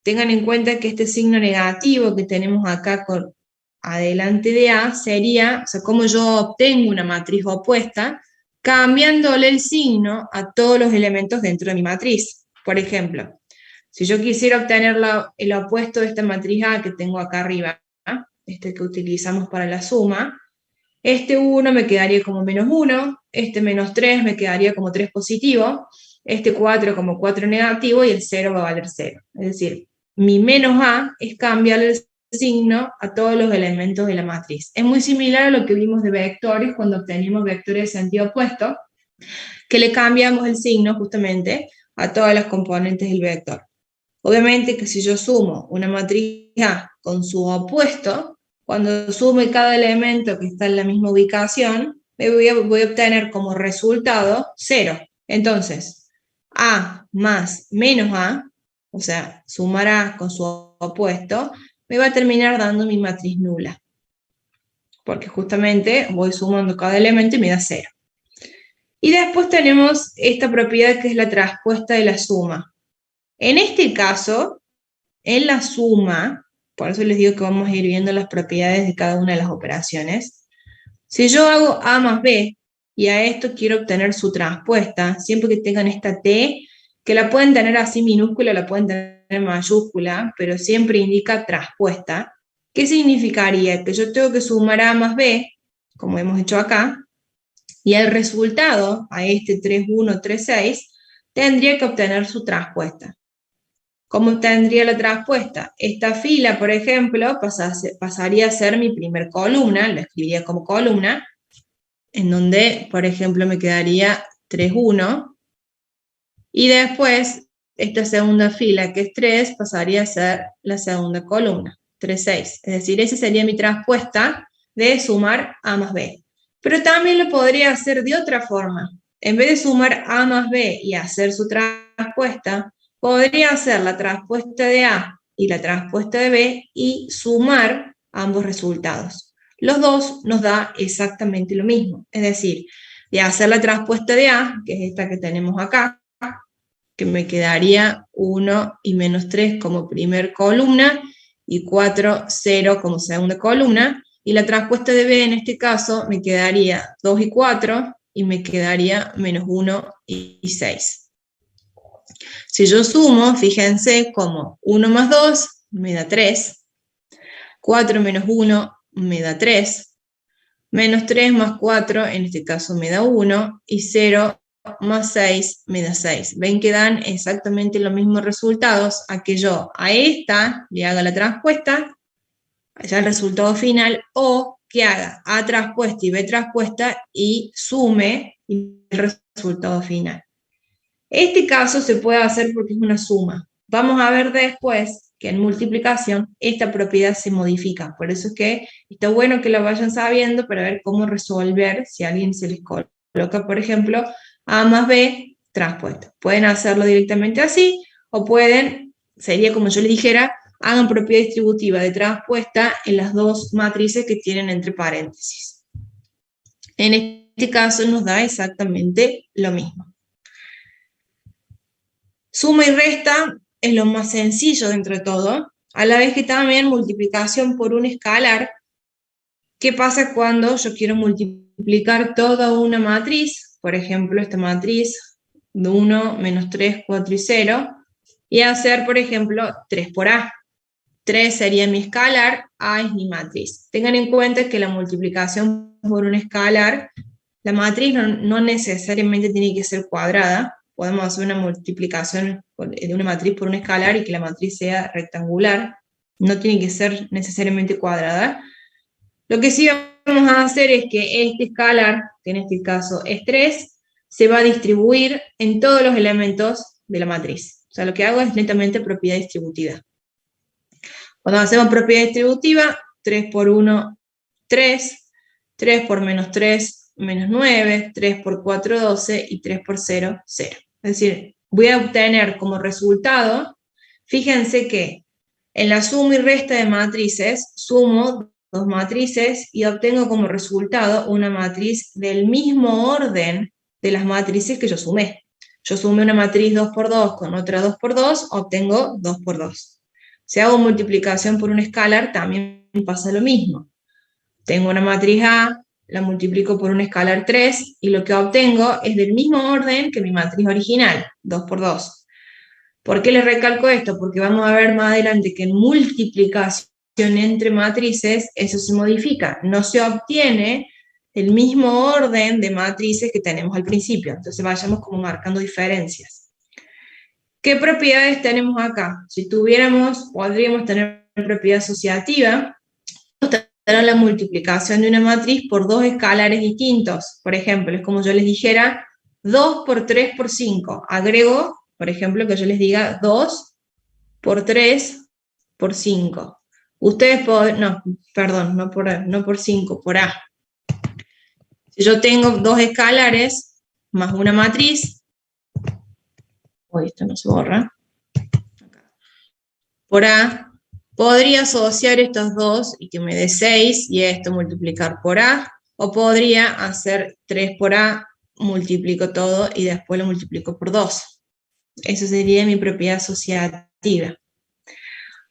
tengan en cuenta que este signo negativo que tenemos acá con adelante de A sería, o sea, cómo yo obtengo una matriz opuesta, cambiándole el signo a todos los elementos dentro de mi matriz. Por ejemplo, si yo quisiera obtener el opuesto de esta matriz A que tengo acá arriba, este que utilizamos para la suma, este 1 me quedaría como -1, este -3 me quedaría como 3 positivo, este 4 como 4 negativo y el 0 va a valer 0. Es decir, mi menos A es cambiarle el signo a todos los elementos de la matriz. Es muy similar a lo que vimos de vectores cuando obtenimos vectores de sentido opuesto, que le cambiamos el signo justamente a todas las componentes del vector. Obviamente que si yo sumo una matriz A con su opuesto, cuando sume cada elemento que está en la misma ubicación, voy a obtener como resultado 0. Entonces, A más menos A, o sea, sumar A con su opuesto, me va a terminar dando mi matriz nula. Porque justamente voy sumando cada elemento y me da 0. Y después tenemos esta propiedad que es la traspuesta de la suma. En este caso, en la suma, por eso les digo que vamos a ir viendo las propiedades de cada una de las operaciones. Si yo hago A más B, y a esto quiero obtener su traspuesta, siempre que tengan esta T, que la pueden tener así minúscula, la pueden tener mayúscula, pero siempre indica traspuesta. ¿Qué significaría? Que yo tengo que sumar A más B, como hemos hecho acá, y el resultado, a este 3, 1, 3, 6, tendría que obtener su traspuesta. ¿Cómo obtendría la traspuesta? Esta fila, por ejemplo, pasaría a ser mi primer columna, la escribiría como columna, en donde, por ejemplo, me quedaría 3, 1, y después esta segunda fila, que es 3, pasaría a ser la segunda columna, 3, 6. Es decir, esa sería mi traspuesta de sumar A más B. Pero también lo podría hacer de otra forma. En vez de sumar A más B y hacer su traspuesta, podría hacer la traspuesta de A y la traspuesta de B y sumar ambos resultados. Los dos nos da exactamente lo mismo, es decir, voy a hacer la traspuesta de A, que es esta que tenemos acá, que me quedaría 1 y menos 3 como primer columna, y 4, 0 como segunda columna, y la traspuesta de B en este caso me quedaría 2 y 4, y me quedaría menos 1 y 6. Si yo sumo, fíjense como 1 más 2 me da 3, 4 menos 1 me da 3, menos 3 más 4, en este caso me da 1, y 0 más 6 me da 6. Ven que dan exactamente los mismos resultados a que yo a esta le haga la traspuesta, ya el resultado final, o que haga A traspuesta y B traspuesta y sume el resultado final. Este caso se puede hacer porque es una suma. Vamos a ver después que en multiplicación esta propiedad se modifica. Por eso es que está bueno que lo vayan sabiendo para ver cómo resolver si a alguien se les coloca, por ejemplo, A más B traspuesta. Pueden hacerlo directamente así o pueden, sería como yo les dijera, hagan propiedad distributiva de traspuesta en las dos matrices que tienen entre paréntesis. En este caso nos da exactamente lo mismo. Suma y resta es lo más sencillo dentro de todo, a la vez que también multiplicación por un escalar. ¿Qué pasa cuando yo quiero multiplicar toda una matriz? Por ejemplo, esta matriz de 1, menos 3, 4 y 0, y hacer, por ejemplo, 3 por A. 3 sería mi escalar, A es mi matriz. Tengan en cuenta que la multiplicación por un escalar, la matriz no necesariamente tiene que ser cuadrada. Podemos hacer una multiplicación de una matriz por un escalar y que la matriz sea rectangular. No tiene que ser necesariamente cuadrada. Lo que sí vamos a hacer es que este escalar, que en este caso es 3, se va a distribuir en todos los elementos de la matriz. O sea, lo que hago es netamente propiedad distributiva. Cuando hacemos propiedad distributiva, 3 por 1, 3, 3 por menos 3, menos 9, 3 por 4, 12, y 3 por 0, 0. Es decir, voy a obtener como resultado, fíjense que en la suma y resta de matrices, sumo dos matrices y obtengo como resultado una matriz del mismo orden de las matrices que yo sumé. Yo sumé una matriz 2 por 2 con otra 2 por 2, obtengo 2 por 2. Si hago multiplicación por un escalar, también pasa lo mismo. Tengo una matriz A, la multiplico por un escalar 3, y lo que obtengo es del mismo orden que mi matriz original, 2 por 2. ¿Por qué les recalco esto? Porque vamos a ver más adelante que en multiplicación entre matrices, eso se modifica. No se obtiene el mismo orden de matrices que tenemos al principio. Entonces vayamos como marcando diferencias. ¿Qué propiedades tenemos acá? Si tuviéramos, podríamos tener propiedad asociativa, tener la multiplicación de una matriz por dos escalares distintos. Por ejemplo, es como yo les dijera 2 por 3 por 5. Agrego, por ejemplo, que yo les diga 2 por 3 por 5. Ustedes pueden, no, perdón, no por 5, por A. Si yo tengo dos escalares más una matriz, esto no se borra, por A, podría asociar estos dos y que me dé 6 y esto multiplicar por A, o podría hacer 3 por A, multiplico todo y después lo multiplico por 2. Eso sería mi propiedad asociativa.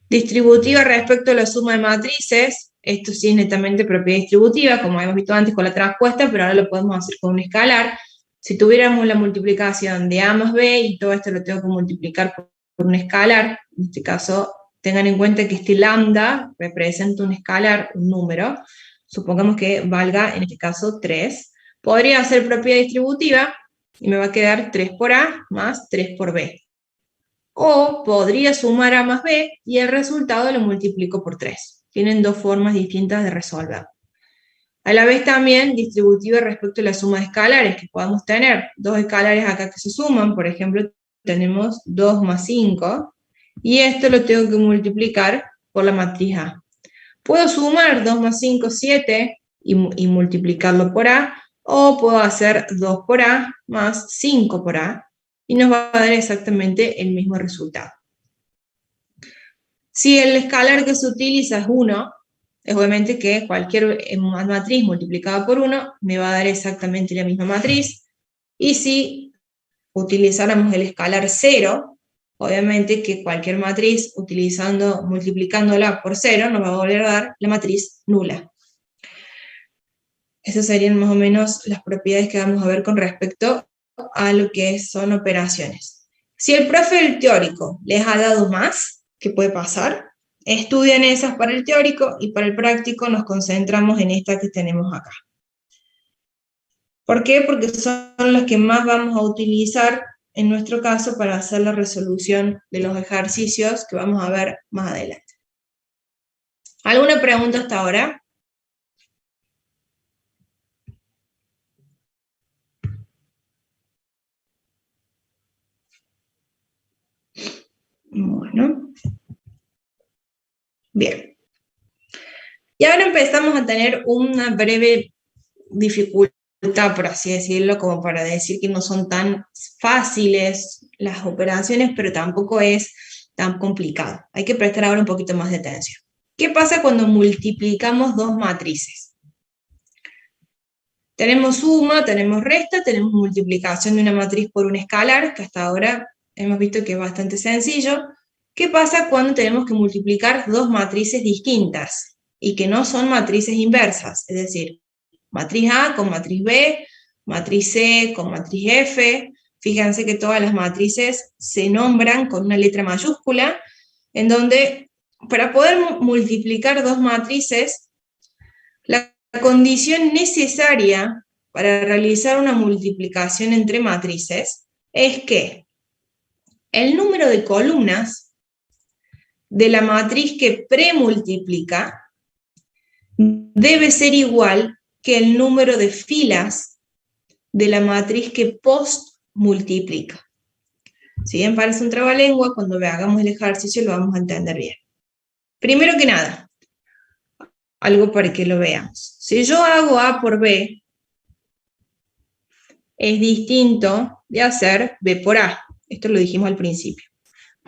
Distributiva respecto a la suma de matrices, esto sí es netamente propiedad distributiva, como hemos visto antes con la traspuesta, pero ahora lo podemos hacer con un escalar. Si tuviéramos la multiplicación de A más B, y todo esto lo tengo que multiplicar por un escalar, en este caso tengan en cuenta que este lambda representa un escalar, un número, supongamos que valga en este caso 3, podría ser propiedad distributiva y me va a quedar 3 por A más 3 por B. O podría sumar A más B y el resultado lo multiplico por 3. Tienen dos formas distintas de resolver. A la vez también distributiva respecto a la suma de escalares que podamos tener. Dos escalares acá que se suman, por ejemplo, tenemos 2 más 5, y esto lo tengo que multiplicar por la matriz A. Puedo sumar 2 más 5, 7, y multiplicarlo por A, o puedo hacer 2 por A más 5 por A, y nos va a dar exactamente el mismo resultado. Si el escalar que se utiliza es 1, es obviamente que cualquier matriz multiplicada por 1 me va a dar exactamente la misma matriz, y si utilizáramos el escalar 0, obviamente que cualquier matriz multiplicándola por 0 nos va a volver a dar la matriz nula. Esas serían más o menos las propiedades que vamos a ver con respecto a lo que son operaciones. Si el profe del teórico les ha dado más, ¿qué puede pasar? Estudian esas para el teórico y para el práctico nos concentramos en esta que tenemos acá. ¿Por qué? Porque son las que más vamos a utilizar en nuestro caso para hacer la resolución de los ejercicios que vamos a ver más adelante. ¿Alguna pregunta hasta ahora? Bueno. Bien. Y ahora empezamos a tener una breve dificultad, por así decirlo, como para decir que no son tan fáciles las operaciones, pero tampoco es tan complicado. Hay que prestar ahora un poquito más de atención. ¿Qué pasa cuando multiplicamos dos matrices? Tenemos suma, tenemos resta, tenemos multiplicación de una matriz por un escalar, que hasta ahora hemos visto que es bastante sencillo. ¿Qué pasa cuando tenemos que multiplicar dos matrices distintas y que no son matrices inversas? Es decir, matriz A con matriz B, matriz C con matriz F. Fíjense que todas las matrices se nombran con una letra mayúscula, en donde para poder multiplicar dos matrices, la condición necesaria para realizar una multiplicación entre matrices es que el número de columnas de la matriz que premultiplica debe ser igual que el número de filas de la matriz que postmultiplica. Si bien parece un trabalengua, cuando hagamos el ejercicio lo vamos a entender bien. Primero que nada, algo para que lo veamos. Si yo hago A por B, es distinto de hacer B por A. Esto lo dijimos al principio.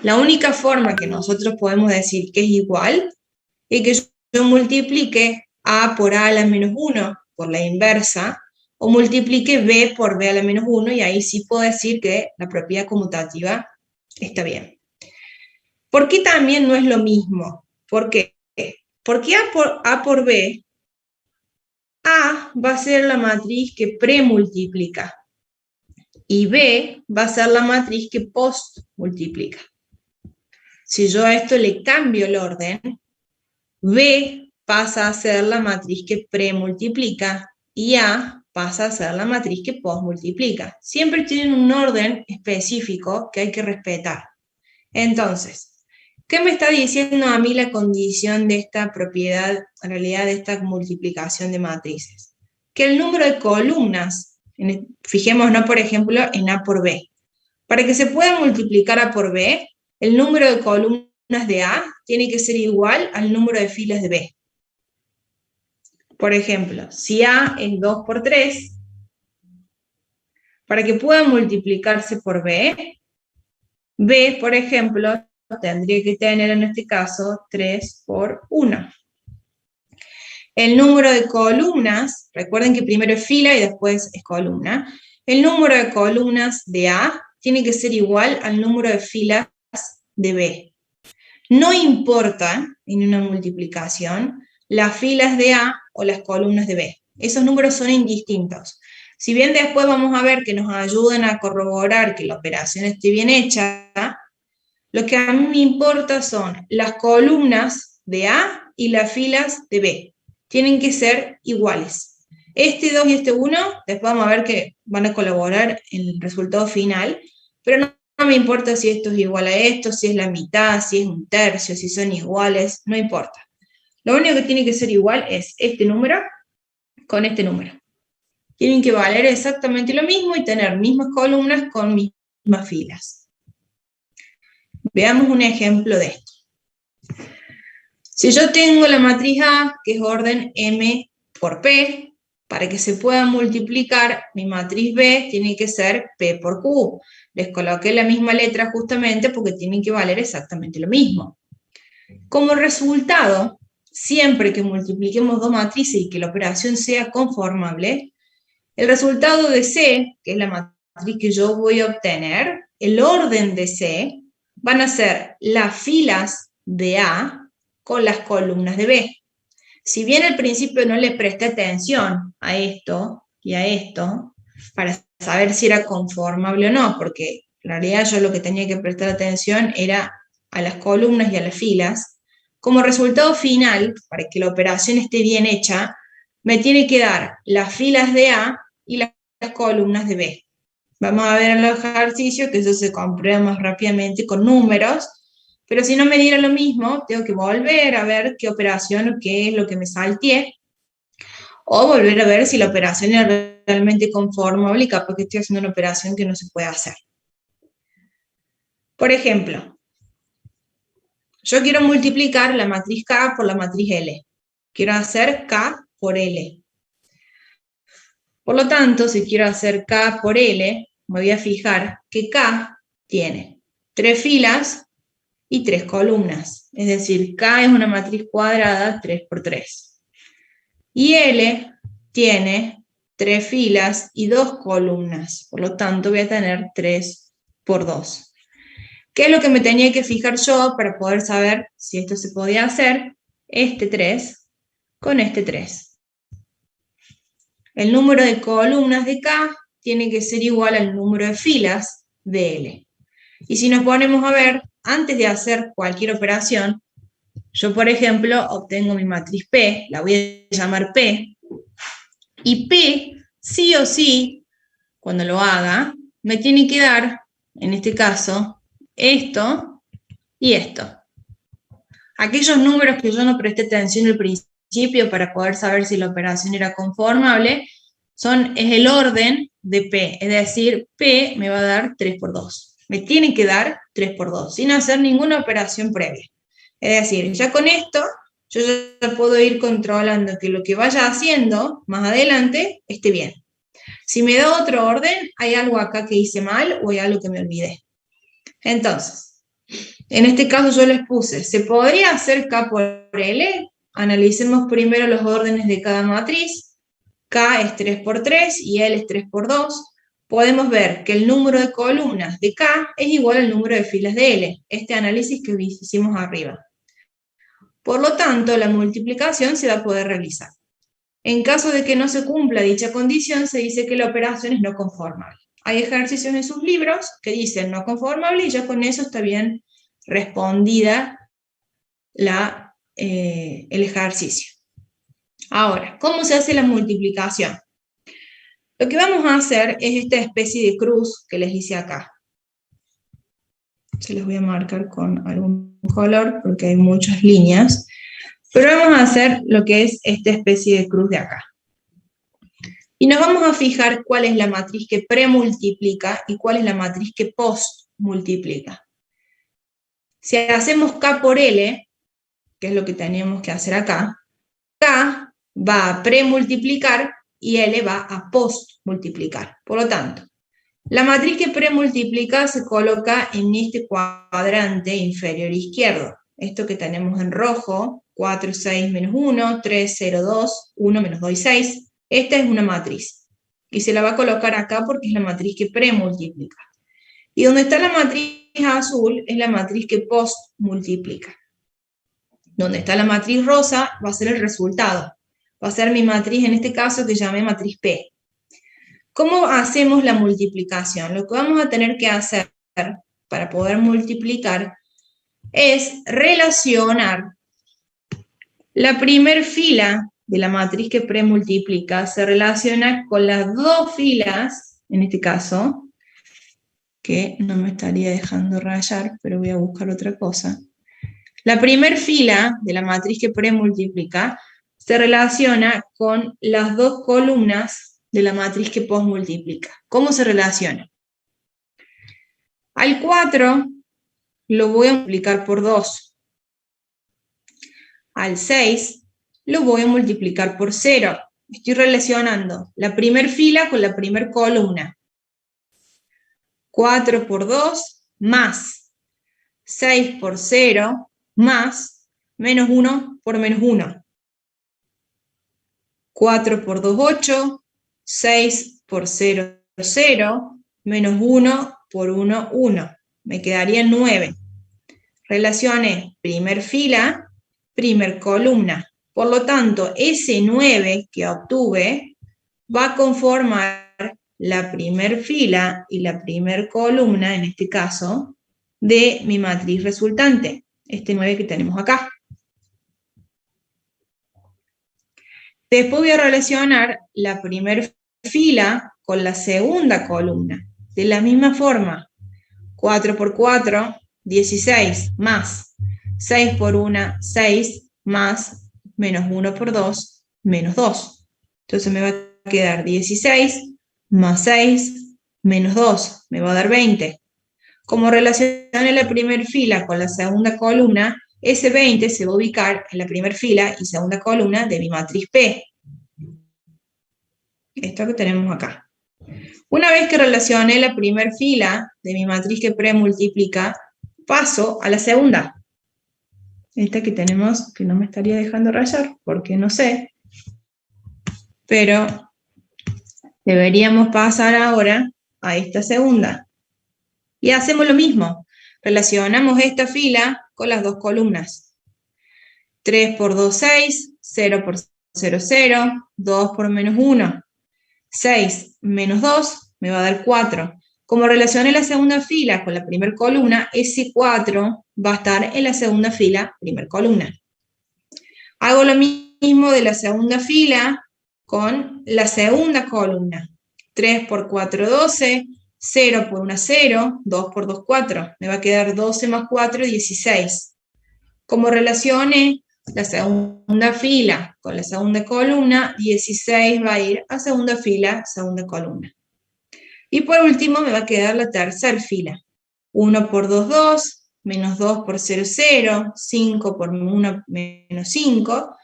La única forma que nosotros podemos decir que es igual es que yo multiplique A por A a la menos 1 por la inversa, o multiplique B por B a la menos 1, y ahí sí puedo decir que la propiedad conmutativa está bien. ¿Por qué también no es lo mismo? ¿Por qué? Porque A por B, A va a ser la matriz que premultiplica, y B va a ser la matriz que postmultiplica. Si yo a esto le cambio el orden, B pasa a ser la matriz que premultiplica y A pasa a ser la matriz que postmultiplica. Siempre tienen un orden específico que hay que respetar. Entonces, ¿qué me está diciendo a mí la condición de esta propiedad, en realidad de esta multiplicación de matrices? Que el número de columnas, fijémonos por ejemplo en A por B. Para que se pueda multiplicar A por B, el número de columnas de A tiene que ser igual al número de filas de B. Por ejemplo, si A es 2 por 3, para que pueda multiplicarse por B, B, por ejemplo, tendría que tener en este caso 3 por 1. El número de columnas, recuerden que primero es fila y después es columna, el número de columnas de A tiene que ser igual al número de filas de B. No importa en una multiplicación las filas de A o las columnas de B. Esos números son indistintos. Si bien después vamos a ver que nos ayudan a corroborar que la operación esté bien hecha, lo que a mí me importa son las columnas de A y las filas de B. Tienen que ser iguales. Este 2 y este 1, después vamos a ver que van a colaborar en el resultado final, pero no me importa si esto es igual a esto, si es la mitad, si es un tercio, si son iguales, no importa. Lo único que tiene que ser igual es este número con este número. Tienen que valer exactamente lo mismo y tener mismas columnas con mismas filas. Veamos un ejemplo de esto. Si yo tengo la matriz A, que es orden M por P, para que se pueda multiplicar, mi matriz B tiene que ser P por Q. Les coloqué la misma letra justamente porque tienen que valer exactamente lo mismo. Como resultado, siempre que multipliquemos dos matrices y que la operación sea conformable, el resultado de C, que es la matriz que yo voy a obtener, el orden de C, van a ser las filas de A con las columnas de B. Si bien al principio no le presté atención a esto y a esto, para saber si era conformable o no, porque en realidad yo lo que tenía que prestar atención era a las columnas y a las filas, como resultado final, para que la operación esté bien hecha, me tiene que dar las filas de A y las columnas de B. Vamos a ver en los ejercicios que eso se comprueba más rápidamente con números, pero si no me diera lo mismo, tengo que volver a ver qué operación o qué es lo que me salteé, o volver a ver si la operación era realmente conformable y capaz que estoy haciendo una operación que no se puede hacer. Por ejemplo, yo quiero multiplicar la matriz K por la matriz L. Quiero hacer K por L. Por lo tanto, si quiero hacer K por L, me voy a fijar que K tiene 3 filas y 3 columnas. Es decir, K es una matriz cuadrada 3 por 3. Y L tiene 3 filas y 2 columnas. Por lo tanto, voy a tener 3 por 2. ¿Qué es lo que me tenía que fijar yo para poder saber si esto se podía hacer? Este 3 con este 3. El número de columnas de K tiene que ser igual al número de filas de L. Y si nos ponemos a ver, antes de hacer cualquier operación, yo, por ejemplo, obtengo mi matriz P, la voy a llamar P, y P, sí o sí, cuando lo haga, me tiene que dar, en este caso, esto y esto. Aquellos números que yo no presté atención al principio para poder saber si la operación era conformable, es el orden de P, es decir, P me va a dar 3 por 2. Me tiene que dar 3 por 2, sin hacer ninguna operación previa. Es decir, ya con esto, yo ya puedo ir controlando que lo que vaya haciendo más adelante esté bien. Si me da otro orden, hay algo acá que hice mal o hay algo que me olvidé. Entonces, en este caso yo les puse, ¿se podría hacer K por L? Analicemos primero los órdenes de cada matriz. K es 3 por 3 y L es 3 por 2. Podemos ver que el número de columnas de K es igual al número de filas de L, este análisis que hicimos arriba. Por lo tanto, la multiplicación se va a poder realizar. En caso de que no se cumpla dicha condición, se dice que la operación es no conformable. Hay ejercicios en sus libros que dicen no conformable y ya con eso está bien respondida el ejercicio. Ahora, ¿cómo se hace la multiplicación? Lo que vamos a hacer es esta especie de cruz que les hice acá. Se los voy a marcar con algún color porque hay muchas líneas. Pero vamos a hacer lo que es esta especie de cruz de acá. Y nos vamos a fijar cuál es la matriz que premultiplica y cuál es la matriz que postmultiplica. Si hacemos K por L, que es lo que teníamos que hacer acá, K va a premultiplicar y L va a postmultiplicar. Por lo tanto, la matriz que premultiplica se coloca en este cuadrante inferior izquierdo. Esto que tenemos en rojo, 4, 6, menos 1, 3, 0, 2, 1, menos 2 y 6. Esta es una matriz. Y se la va a colocar acá porque es la matriz que premultiplica. Y donde está la matriz azul es la matriz que postmultiplica. Donde está la matriz rosa va a ser el resultado. Va a ser mi matriz, en este caso, que llamé matriz P. ¿Cómo hacemos la multiplicación? Lo que vamos a tener que hacer para poder multiplicar es relacionar la primer fila de la matriz que premultiplica, se relaciona con las dos filas, en este caso, que no me estaría dejando rayar, pero voy a buscar otra cosa. La primer fila de la matriz que premultiplica se relaciona con las dos columnas de la matriz que postmultiplica. ¿Cómo se relaciona? Al 4 lo voy a multiplicar por 2. Al 6 lo voy a multiplicar por 0. Estoy relacionando la primer fila con la primer columna. 4 por 2 más 6 por 0 más, menos 1 por menos 1. 4 por 2, 8, 6 por 0, 0, menos 1 por 1, 1. Me quedaría 9. Relacioné primer fila, primer columna. Por lo tanto, ese 9 que obtuve va a conformar la primer fila y la primer columna, en este caso, de mi matriz resultante, este 9 que tenemos acá. Después voy a relacionar la primera fila con la segunda columna. De la misma forma, 4 por 4, 16, más 6 por 1, 6, más menos 1 por 2, menos 2. Entonces me va a quedar 16 más 6 menos 2, me va a dar 20. Como relacioné la primera fila con la segunda columna, ese 20 se va a ubicar en la primera fila y segunda columna de mi matriz P. Esto que tenemos acá. Una vez que relacioné la primera fila de mi matriz que premultiplica, paso a la segunda. Esta que tenemos, que no me estaría dejando rayar, porque no sé. Pero deberíamos pasar ahora a esta segunda. Y hacemos lo mismo. Relacionamos esta fila con las dos columnas. 3 por 2, 6. 0 por 0, 0. 2 por menos 1. 6 menos 2 me va a dar 4. Como relacioné la segunda fila con la primera columna, ese 4 va a estar en la segunda fila, primera columna. Hago lo mismo de la segunda fila con la segunda columna. 3 por 4, 12. 0 por 1, 0. 2 por 2, 4. Me va a quedar 12 más 4, 16. Como relacioné la segunda fila con la segunda columna, 16 va a ir a segunda fila, segunda columna. Y por último me va a quedar la tercera fila. 1 por 2, 2, menos 2 por 0, 0, 5 por 1, menos 5.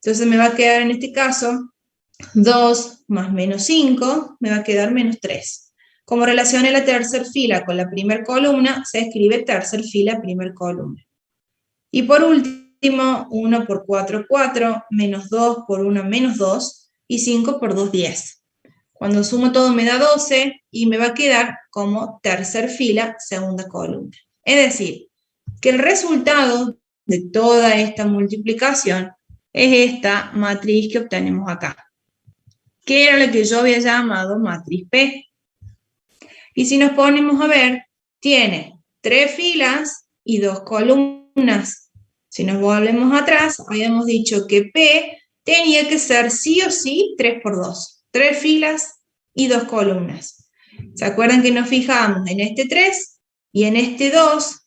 Entonces me va a quedar en este caso 2 más menos 5, me va a quedar menos 3. Como relacioné la tercera fila con la primera columna, se escribe tercera fila, primera columna. Y por último, 1 por 4, 4, menos 2 por 1, menos 2, y 5 por 2, 10. Cuando sumo todo me da 12 y me va a quedar como tercera fila, segunda columna. Es decir, que el resultado de toda esta multiplicación es esta matriz que obtenemos acá, que era la que yo había llamado matriz P. Y si nos ponemos a ver, tiene 3 filas y 2 columnas. Si nos volvemos atrás, habíamos dicho que P tenía que ser sí o sí 3 por 2. 3 filas y 2 columnas. ¿Se acuerdan que nos fijamos en este 3 y en este 2?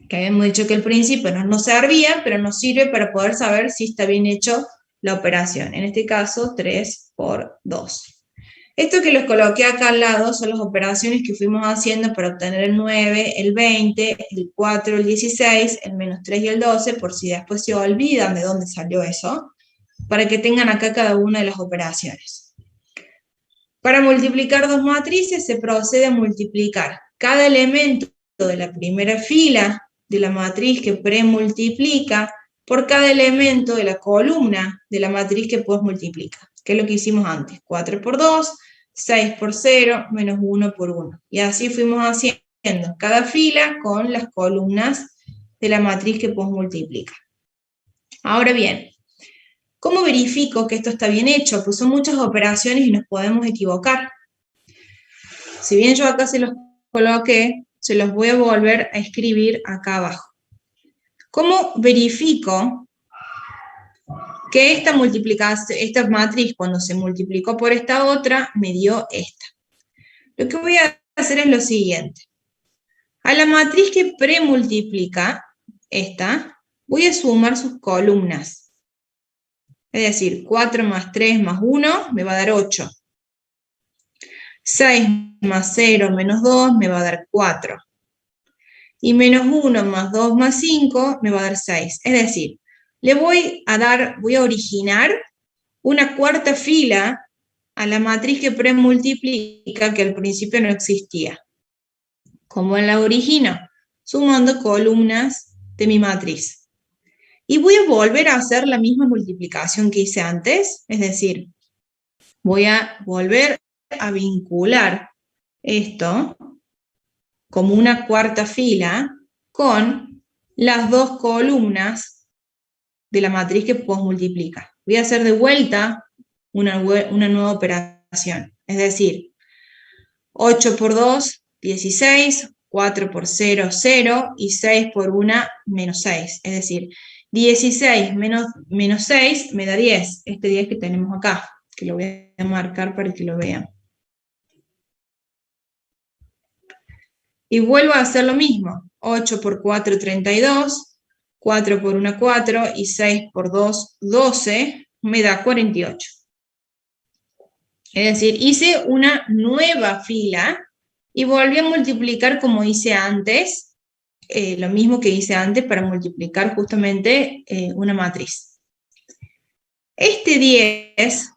Que habíamos dicho que al principio no nos servía, pero nos sirve para poder saber si está bien hecho la operación. En este caso, 3 por 2. Esto que los coloqué acá al lado son las operaciones que fuimos haciendo para obtener el 9, el 20, el 4, el 16, el menos 3 y el 12, por si después se olvidan de dónde salió eso, para que tengan acá cada una de las operaciones. Para multiplicar dos matrices se procede a multiplicar cada elemento de la primera fila de la matriz que premultiplica por cada elemento de la columna de la matriz que posmultiplica, que es lo que hicimos antes, 4 por 2, 6 por 0, menos 1 por 1. Y así fuimos haciendo cada fila con las columnas de la matriz que posmultiplica. Ahora bien, ¿cómo verifico que esto está bien hecho? Pues son muchas operaciones y nos podemos equivocar. Si bien yo acá se los coloqué, se los voy a volver a escribir acá abajo. ¿Cómo verifico que esta matriz, cuando se multiplicó por esta otra, me dio esta? Lo que voy a hacer es lo siguiente. A la matriz que premultiplica, esta, voy a sumar sus columnas. Es decir, 4 más 3 más 1 me va a dar 8. 6 más 0 menos 2 me va a dar 4. Y menos 1 más 2 más 5 me va a dar 6. Es decir, voy a originar una cuarta fila a la matriz que premultiplica, que al principio no existía. ¿Cómo la origino? Sumando columnas de mi matriz. Y voy a volver a hacer la misma multiplicación que hice antes, es decir, voy a volver a vincular esto como una cuarta fila con las dos columnas de la matriz que posmultiplica. Voy a hacer de vuelta una nueva operación, es decir, 8 por 2, 16, 4 por 0, 0, y 6 por 1, menos 6. Es decir, 16 menos 6 me da 10, este 10 que tenemos acá, que lo voy a marcar para que lo vean. Y vuelvo a hacer lo mismo, 8 por 4, 32, 4 por 1, 4, y 6 por 2, 12, me da 48. Es decir, hice una nueva fila y volví a multiplicar como hice antes, lo mismo que hice antes para multiplicar justamente una matriz. Este 10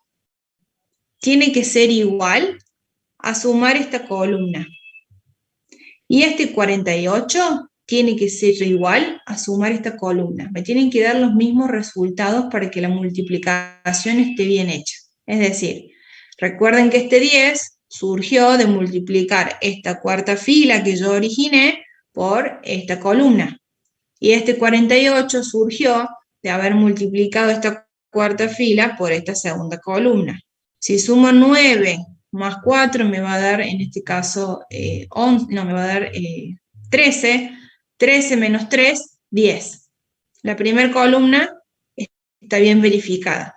tiene que ser igual a sumar esta columna. Y este 48 tiene que ser igual a sumar esta columna. Me tienen que dar los mismos resultados para que la multiplicación esté bien hecha. Es decir, recuerden que este 10 surgió de multiplicar esta cuarta fila que yo originé por esta columna. Y este 48 surgió de haber multiplicado esta cuarta fila por esta segunda columna. Si sumo 9 más 4 me va a dar, en este caso, 13. 13 menos 3, 10. La primera columna está bien verificada.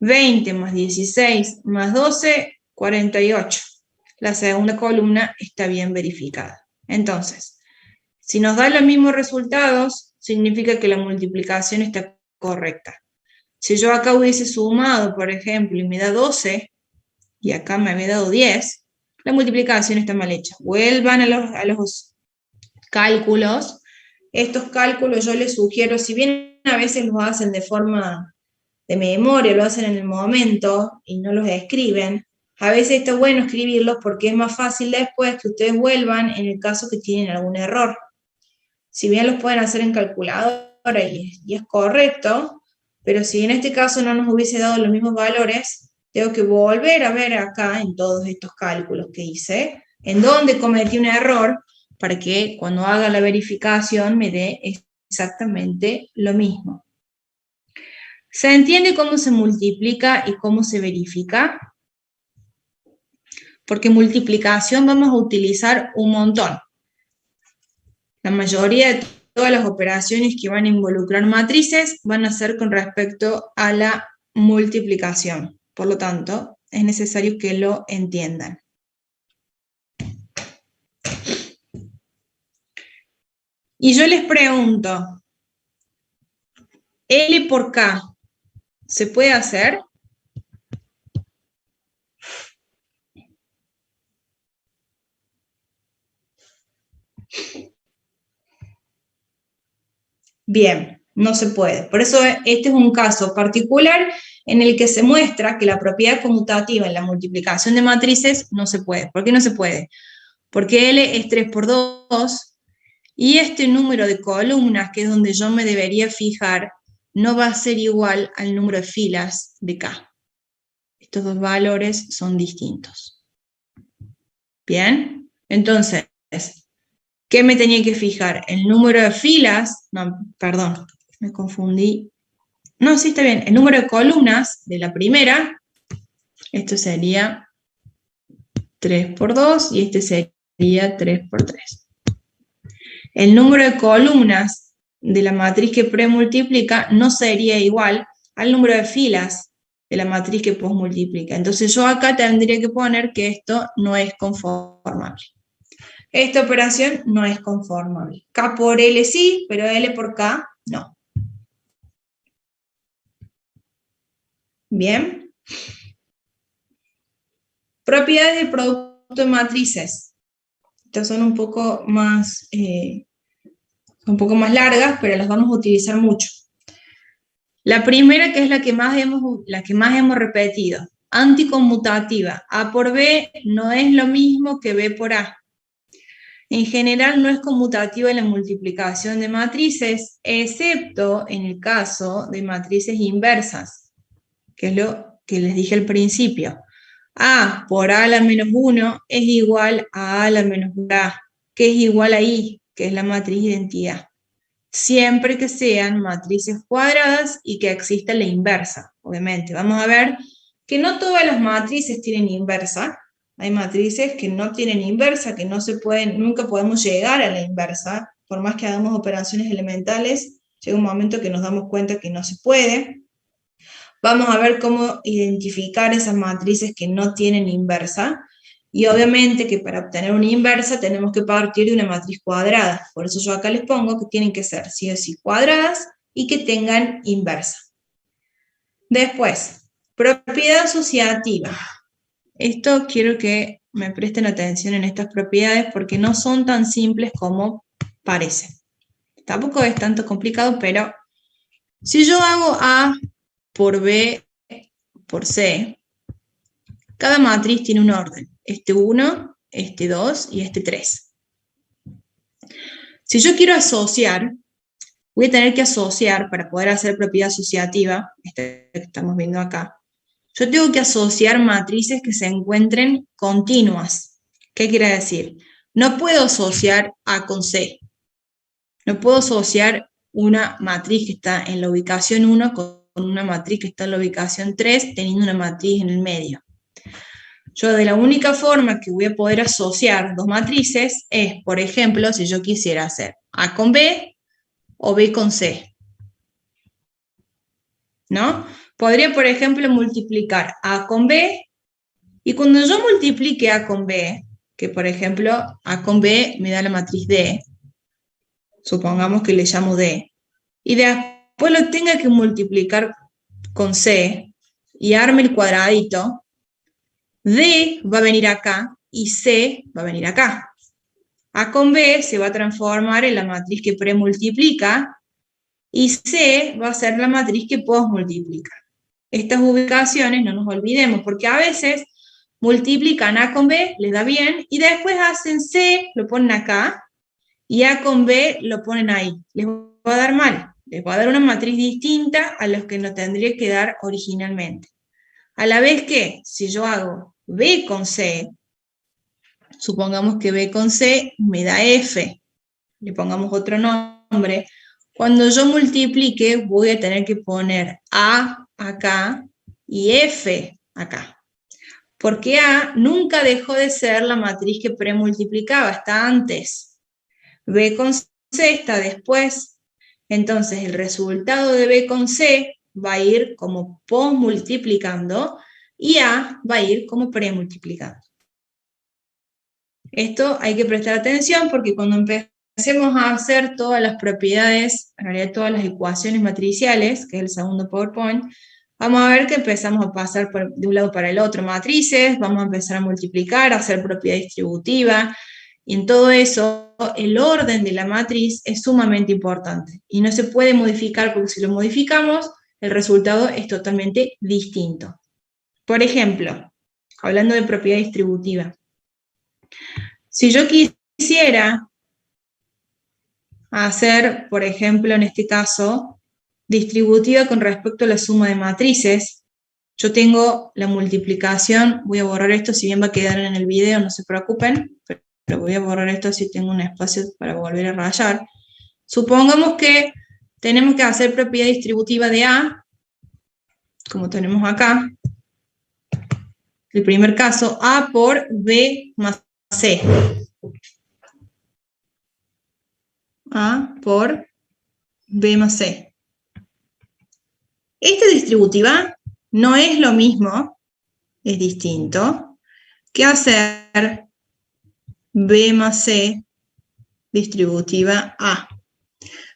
20 más 16 más 12, 48. La segunda columna está bien verificada. Entonces, si nos da los mismos resultados, significa que la multiplicación está correcta. Si yo acá hubiese sumado, por ejemplo, y me da 12, y acá me había dado 10, la multiplicación está mal hecha. Vuelvan a los cálculos. Estos cálculos yo les sugiero, si bien a veces los hacen de forma de memoria, lo hacen en el momento y no los escriben, a veces está bueno escribirlos porque es más fácil después que ustedes vuelvan en el caso que tienen algún error. Si bien los pueden hacer en calculadora y es correcto, pero si en este caso no nos hubiese dado los mismos valores, tengo que volver a ver acá en todos estos cálculos que hice, en dónde cometí un error, para que cuando haga la verificación me dé exactamente lo mismo. ¿Se entiende cómo se multiplica y cómo se verifica? Porque multiplicación vamos a utilizar un montón. La mayoría de todas las operaciones que van a involucrar matrices van a ser con respecto a la multiplicación. Por lo tanto, es necesario que lo entiendan. Y yo les pregunto, L por K, ¿se puede hacer? Bien, no se puede. Por eso este es un caso particular en el que se muestra que la propiedad conmutativa en la multiplicación de matrices no se puede. ¿Por qué no se puede? Porque L es 3 por 2 y este número de columnas, que es donde yo me debería fijar, no va a ser igual al número de filas de K. Estos dos valores son distintos. Bien, entonces, ¿qué me tenía que fijar? El número de filas, no, perdón, me confundí. No, sí está bien, el número de columnas de la primera, esto sería 3 por 2 y este sería 3 por 3. El número de columnas de la matriz que premultiplica no sería igual al número de filas de la matriz que posmultiplica. Entonces yo acá tendría que poner que esto no es conformable. Esta operación no es conformable. K por L sí, pero L por K no. Bien. Propiedades del producto de matrices. Estas son un poco más largas, pero las vamos a utilizar mucho. La primera, que es la que más hemos repetido, anticonmutativa. A por B no es lo mismo que B por A. En general no es conmutativa la multiplicación de matrices, excepto en el caso de matrices inversas, que es lo que les dije al principio. A por A a la menos 1 es igual a A a la menos A, que es igual a I, que es la matriz de identidad. Siempre que sean matrices cuadradas y que exista la inversa, obviamente. Vamos a ver que no todas las matrices tienen inversa. Hay matrices que no tienen inversa, que no se pueden, nunca podemos llegar a la inversa, por más que hagamos operaciones elementales, llega un momento que nos damos cuenta que no se puede. Vamos a ver cómo identificar esas matrices que no tienen inversa, y obviamente que para obtener una inversa tenemos que partir de una matriz cuadrada, por eso yo acá les pongo que tienen que ser sí o sí cuadradas y que tengan inversa. Después, propiedad asociativa. Esto quiero que me presten atención en estas propiedades porque no son tan simples como parecen. Tampoco es tanto complicado, pero si yo hago A por B por C, cada matriz tiene un orden. Este 1, este 2 y este 3. Si yo quiero asociar, voy a tener que asociar para poder hacer propiedad asociativa, este que estamos viendo acá. Yo tengo que asociar matrices que se encuentren continuas. ¿Qué quiere decir? No puedo asociar A con C. No puedo asociar una matriz que está en la ubicación 1 con una matriz que está en la ubicación 3, teniendo una matriz en el medio. Yo de la única forma que voy a poder asociar dos matrices es, por ejemplo, si yo quisiera hacer A con B o B con C, ¿no? Podría, por ejemplo, multiplicar A con B, y cuando yo multiplique A con B, que por ejemplo A con B me da la matriz D, supongamos que le llamo D, y después lo tenga que multiplicar con C, y arme el cuadradito, D va a venir acá, y C va a venir acá. A con B se va a transformar en la matriz que premultiplica, y C va a ser la matriz que posmultiplica. Estas ubicaciones no nos olvidemos, porque a veces multiplican A con B, les da bien, y después hacen C, lo ponen acá, y A con B lo ponen ahí. Les va a dar mal, les va a dar una matriz distinta a los que nos tendría que dar originalmente. A la vez que, si yo hago B con C, supongamos que B con C me da F, le pongamos otro nombre. Cuando yo multiplique, voy a tener que poner A acá y F acá. Porque A nunca dejó de ser la matriz que premultiplicaba, está antes. B con C está después. Entonces el resultado de B con C va a ir como posmultiplicando y A va a ir como premultiplicando. Esto hay que prestar atención porque cuando empecemos a hacer todas las propiedades, en realidad todas las ecuaciones matriciales, que es el segundo PowerPoint, vamos a ver que empezamos a pasar de un lado para el otro matrices, vamos a empezar a multiplicar, a hacer propiedad distributiva, y en todo eso el orden de la matriz es sumamente importante, y no se puede modificar porque si lo modificamos, el resultado es totalmente distinto. Por ejemplo, hablando de propiedad distributiva, si yo quisiera hacer, por ejemplo, en este caso, distributiva con respecto a la suma de matrices, yo tengo la multiplicación, voy a borrar esto, si bien va a quedar en el video, no se preocupen, pero voy a borrar esto si tengo un espacio para volver a rayar. Supongamos que tenemos que hacer propiedad distributiva de A, como tenemos acá, el primer caso, A por B más C. A por B más C. Esta distributiva no es lo mismo, es distinto, que hacer B más C distributiva A.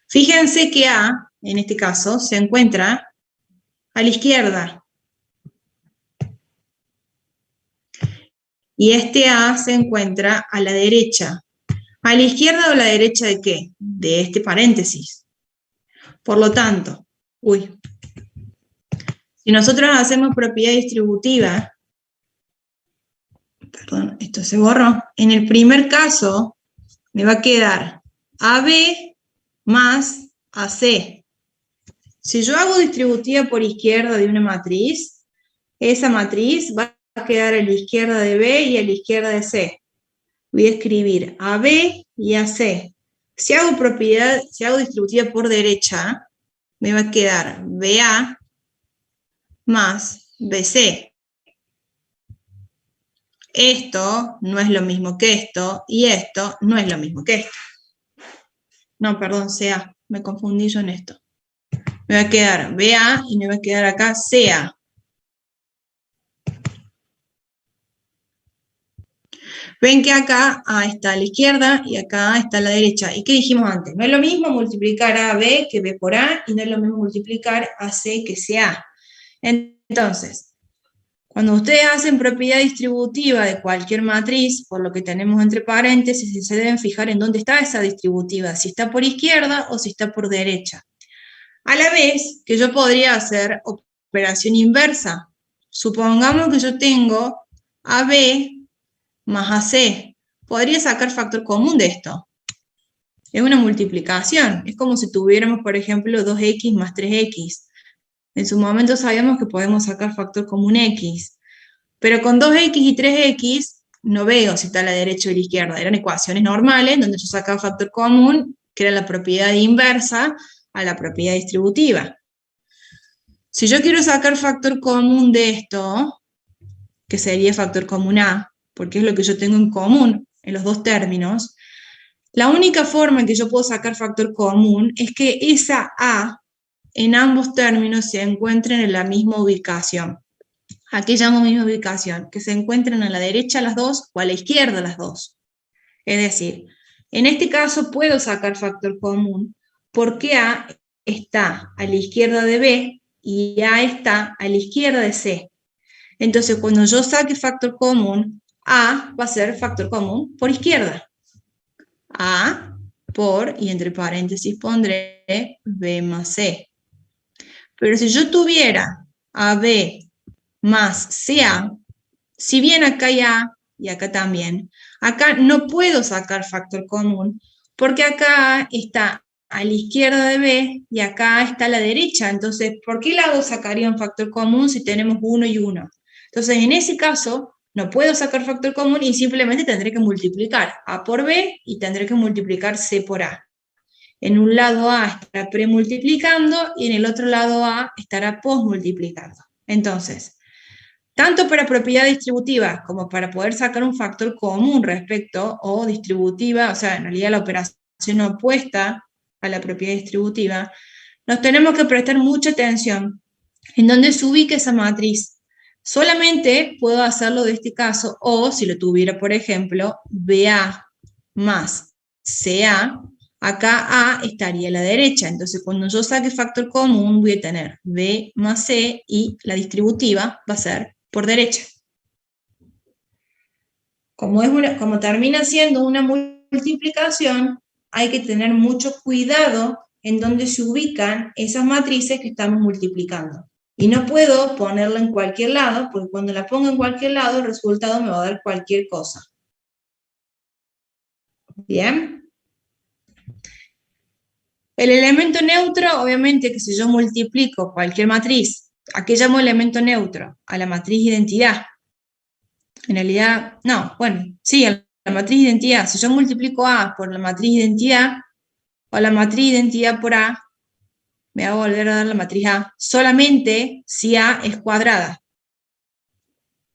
Fíjense que A, en este caso, se encuentra a la izquierda. Y este A se encuentra a la derecha. ¿A la izquierda o a la derecha de qué? De este paréntesis. Por lo tanto, si nosotros hacemos propiedad distributiva, perdón, esto se borró. En el primer caso, me va a quedar AB más AC. Si yo hago distributiva por izquierda de una matriz, esa matriz va a quedar a la izquierda de B y a la izquierda de C. Voy a escribir AB y AC. Si hago distributiva por derecha, me va a quedar BA más BC. Esto no es lo mismo que esto, y esto no es lo mismo que esto. No, perdón, CA, me confundí yo en esto. Me va a quedar BA y me va a quedar acá CA. Ven que acá A está a la izquierda y acá A está a la derecha. ¿Y qué dijimos antes? No es lo mismo multiplicar A B que B por A, y no es lo mismo multiplicar A C que CA. Entonces, cuando ustedes hacen propiedad distributiva de cualquier matriz, por lo que tenemos entre paréntesis, se deben fijar en dónde está esa distributiva, si está por izquierda o si está por derecha. A la vez que yo podría hacer operación inversa. Supongamos que yo tengo AB más AC. Podría sacar factor común de esto. Es una multiplicación. Es como si tuviéramos, por ejemplo, 2x más 3x. En su momento sabíamos que podemos sacar factor común x. Pero con 2x y 3x no veo si está a la derecha o a la izquierda. Eran ecuaciones normales donde yo sacaba factor común, que era la propiedad inversa a la propiedad distributiva. Si yo quiero sacar factor común de esto, que sería factor común A, porque es lo que yo tengo en común en los dos términos, la única forma en que yo puedo sacar factor común es que esa A en ambos términos se encuentren en la misma ubicación. ¿A qué llamo misma ubicación? Que se encuentren a la derecha las dos o a la izquierda las dos. Es decir, en este caso puedo sacar factor común porque A está a la izquierda de B y A está a la izquierda de C. Entonces, cuando yo saque factor común, A va a ser factor común por izquierda. A por, y entre paréntesis pondré B más C. Pero si yo tuviera AB más CA, si bien acá hay A y acá también, acá no puedo sacar factor común porque acá está a la izquierda de B y acá está a la derecha. Entonces, ¿por qué lado sacaría un factor común si tenemos 1 y 1? Entonces, en ese caso, no puedo sacar factor común y simplemente tendré que multiplicar A por B y tendré que multiplicar C por A. En un lado A estará premultiplicando y en el otro lado A estará posmultiplicando. Entonces, tanto para propiedad distributiva como para poder sacar un factor común respecto o distributiva, o sea, en realidad la operación opuesta a la propiedad distributiva, nos tenemos que prestar mucha atención en dónde se ubica esa matriz. Solamente puedo hacerlo de este caso, o si lo tuviera, por ejemplo, BA más CA, acá A estaría a la derecha. Entonces, cuando yo saque factor común, voy a tener B más C y la distributiva va a ser por derecha. Como termina siendo una multiplicación, hay que tener mucho cuidado en dónde se ubican esas matrices que estamos multiplicando. Y no puedo ponerla en cualquier lado, porque cuando la pongo en cualquier lado, el resultado me va a dar cualquier cosa. ¿Bien? El elemento neutro, obviamente que si yo multiplico cualquier matriz, ¿a qué llamo elemento neutro? A la matriz identidad. En realidad, no, bueno, sí, a la matriz identidad. Si yo multiplico A por la matriz identidad, o la matriz identidad por A, me va a volver a dar la matriz A, solamente si A es cuadrada.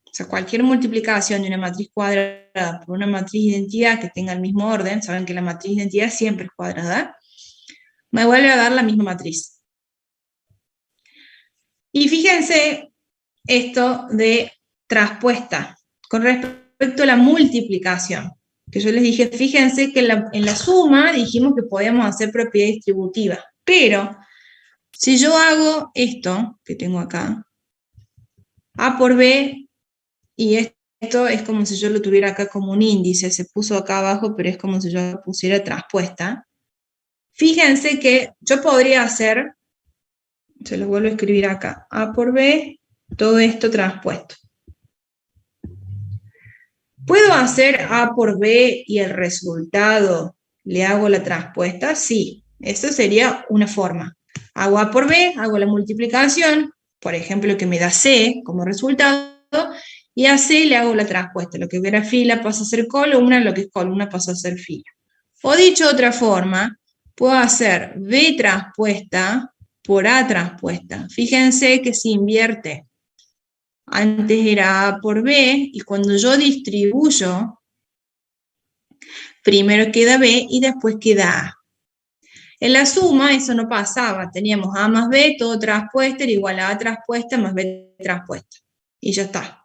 O sea, cualquier multiplicación de una matriz cuadrada por una matriz identidad que tenga el mismo orden, saben que la matriz identidad siempre es cuadrada, me vuelve a dar la misma matriz. Y fíjense esto de traspuesta, con respecto a la multiplicación, que yo les dije, fíjense que en la suma dijimos que podíamos hacer propiedad distributiva, pero si yo hago esto que tengo acá, A por B, y esto es como si yo lo tuviera acá como un índice, se puso acá abajo, pero es como si yo lo pusiera traspuesta. Fíjense que yo podría hacer, se lo vuelvo a escribir acá, A por B, todo esto traspuesto. ¿Puedo hacer A por B y el resultado le hago la traspuesta? Sí, eso sería una forma. Hago A por B, hago la multiplicación, por ejemplo, que me da C como resultado, y a C le hago la traspuesta. Lo que era fila pasa a ser columna, lo que es columna pasa a ser fila. O dicho de otra forma, puedo hacer B traspuesta por A traspuesta. Fíjense que se invierte. Antes era A por B, y cuando yo distribuyo, primero queda B y después queda A. En la suma eso no pasaba, teníamos A más B, todo traspuesta era igual a A traspuesta más B traspuesta. Y ya está.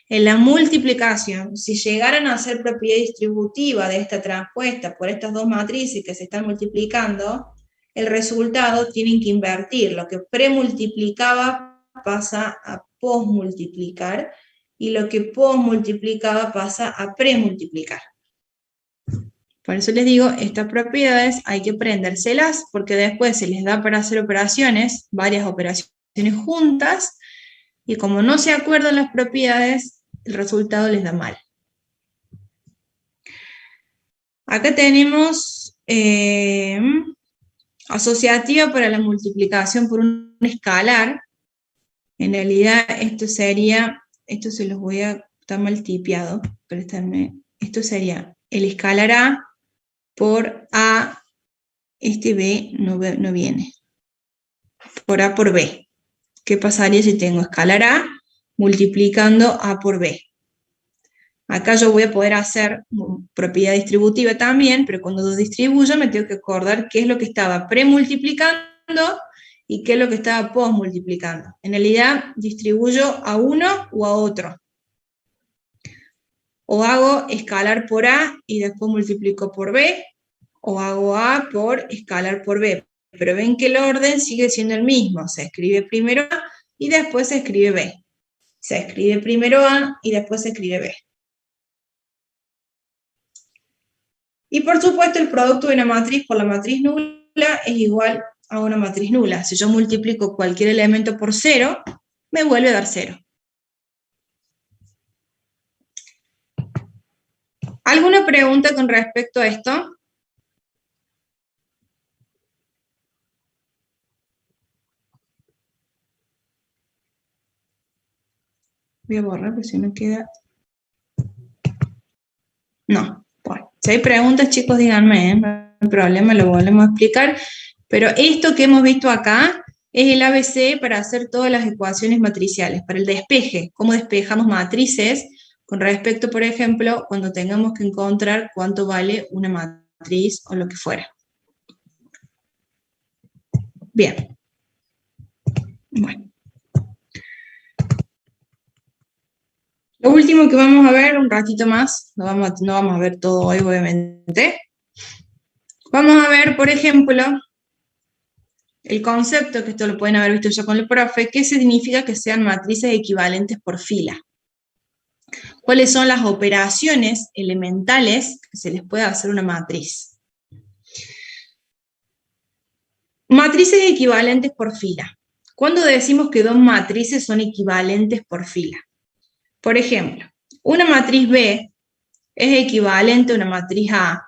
En la multiplicación, si llegaran a ser propiedad distributiva de esta traspuesta por estas dos matrices que se están multiplicando, el resultado tienen que invertir. Lo que premultiplicaba pasa a posmultiplicar y lo que posmultiplicaba pasa a premultiplicar. Por eso les digo, estas propiedades hay que aprendérselas porque después se les da para hacer operaciones, varias operaciones juntas, y como no se acuerdan las propiedades, el resultado les da mal. Acá tenemos asociativa para la multiplicación por un escalar. En realidad esto sería, esto se los voy a, está mal tipeado, esto sería el escalar A por A, este B no viene, por A por B. ¿Qué pasaría si tengo escalar A multiplicando A por B? Acá yo voy a poder hacer propiedad distributiva también, pero cuando lo distribuyo me tengo que acordar qué es lo que estaba premultiplicando y qué es lo que estaba posmultiplicando. En realidad distribuyo a uno o a otro. O hago escalar por A y después multiplico por B, o hago A por escalar por B. Pero ven que el orden sigue siendo el mismo. Se escribe primero A y después se escribe B. Se escribe primero A y después se escribe B. Y por supuesto el producto de una matriz por la matriz nula es igual a una matriz nula. Si yo multiplico cualquier elemento por 0, me vuelve a dar 0. ¿Alguna pregunta con respecto a esto? Voy a borrar porque si no queda... No. Bueno, si hay preguntas, chicos, díganme, no hay problema, lo volvemos a explicar. Pero esto que hemos visto acá es el ABC para hacer todas las ecuaciones matriciales, para el despeje, cómo despejamos matrices con respecto, por ejemplo, cuando tengamos que encontrar cuánto vale una matriz o lo que fuera. Bien. Bueno. Lo último que vamos a ver un ratito más, no vamos a ver todo hoy, obviamente. Vamos a ver, por ejemplo, el concepto, que esto lo pueden haber visto ya con el profe, ¿qué significa que sean matrices equivalentes por fila? ¿Cuáles son las operaciones elementales que se les puede hacer a una matriz? Matrices equivalentes por fila. ¿Cuándo decimos que dos matrices son equivalentes por fila? Por ejemplo, una matriz B es equivalente a una matriz A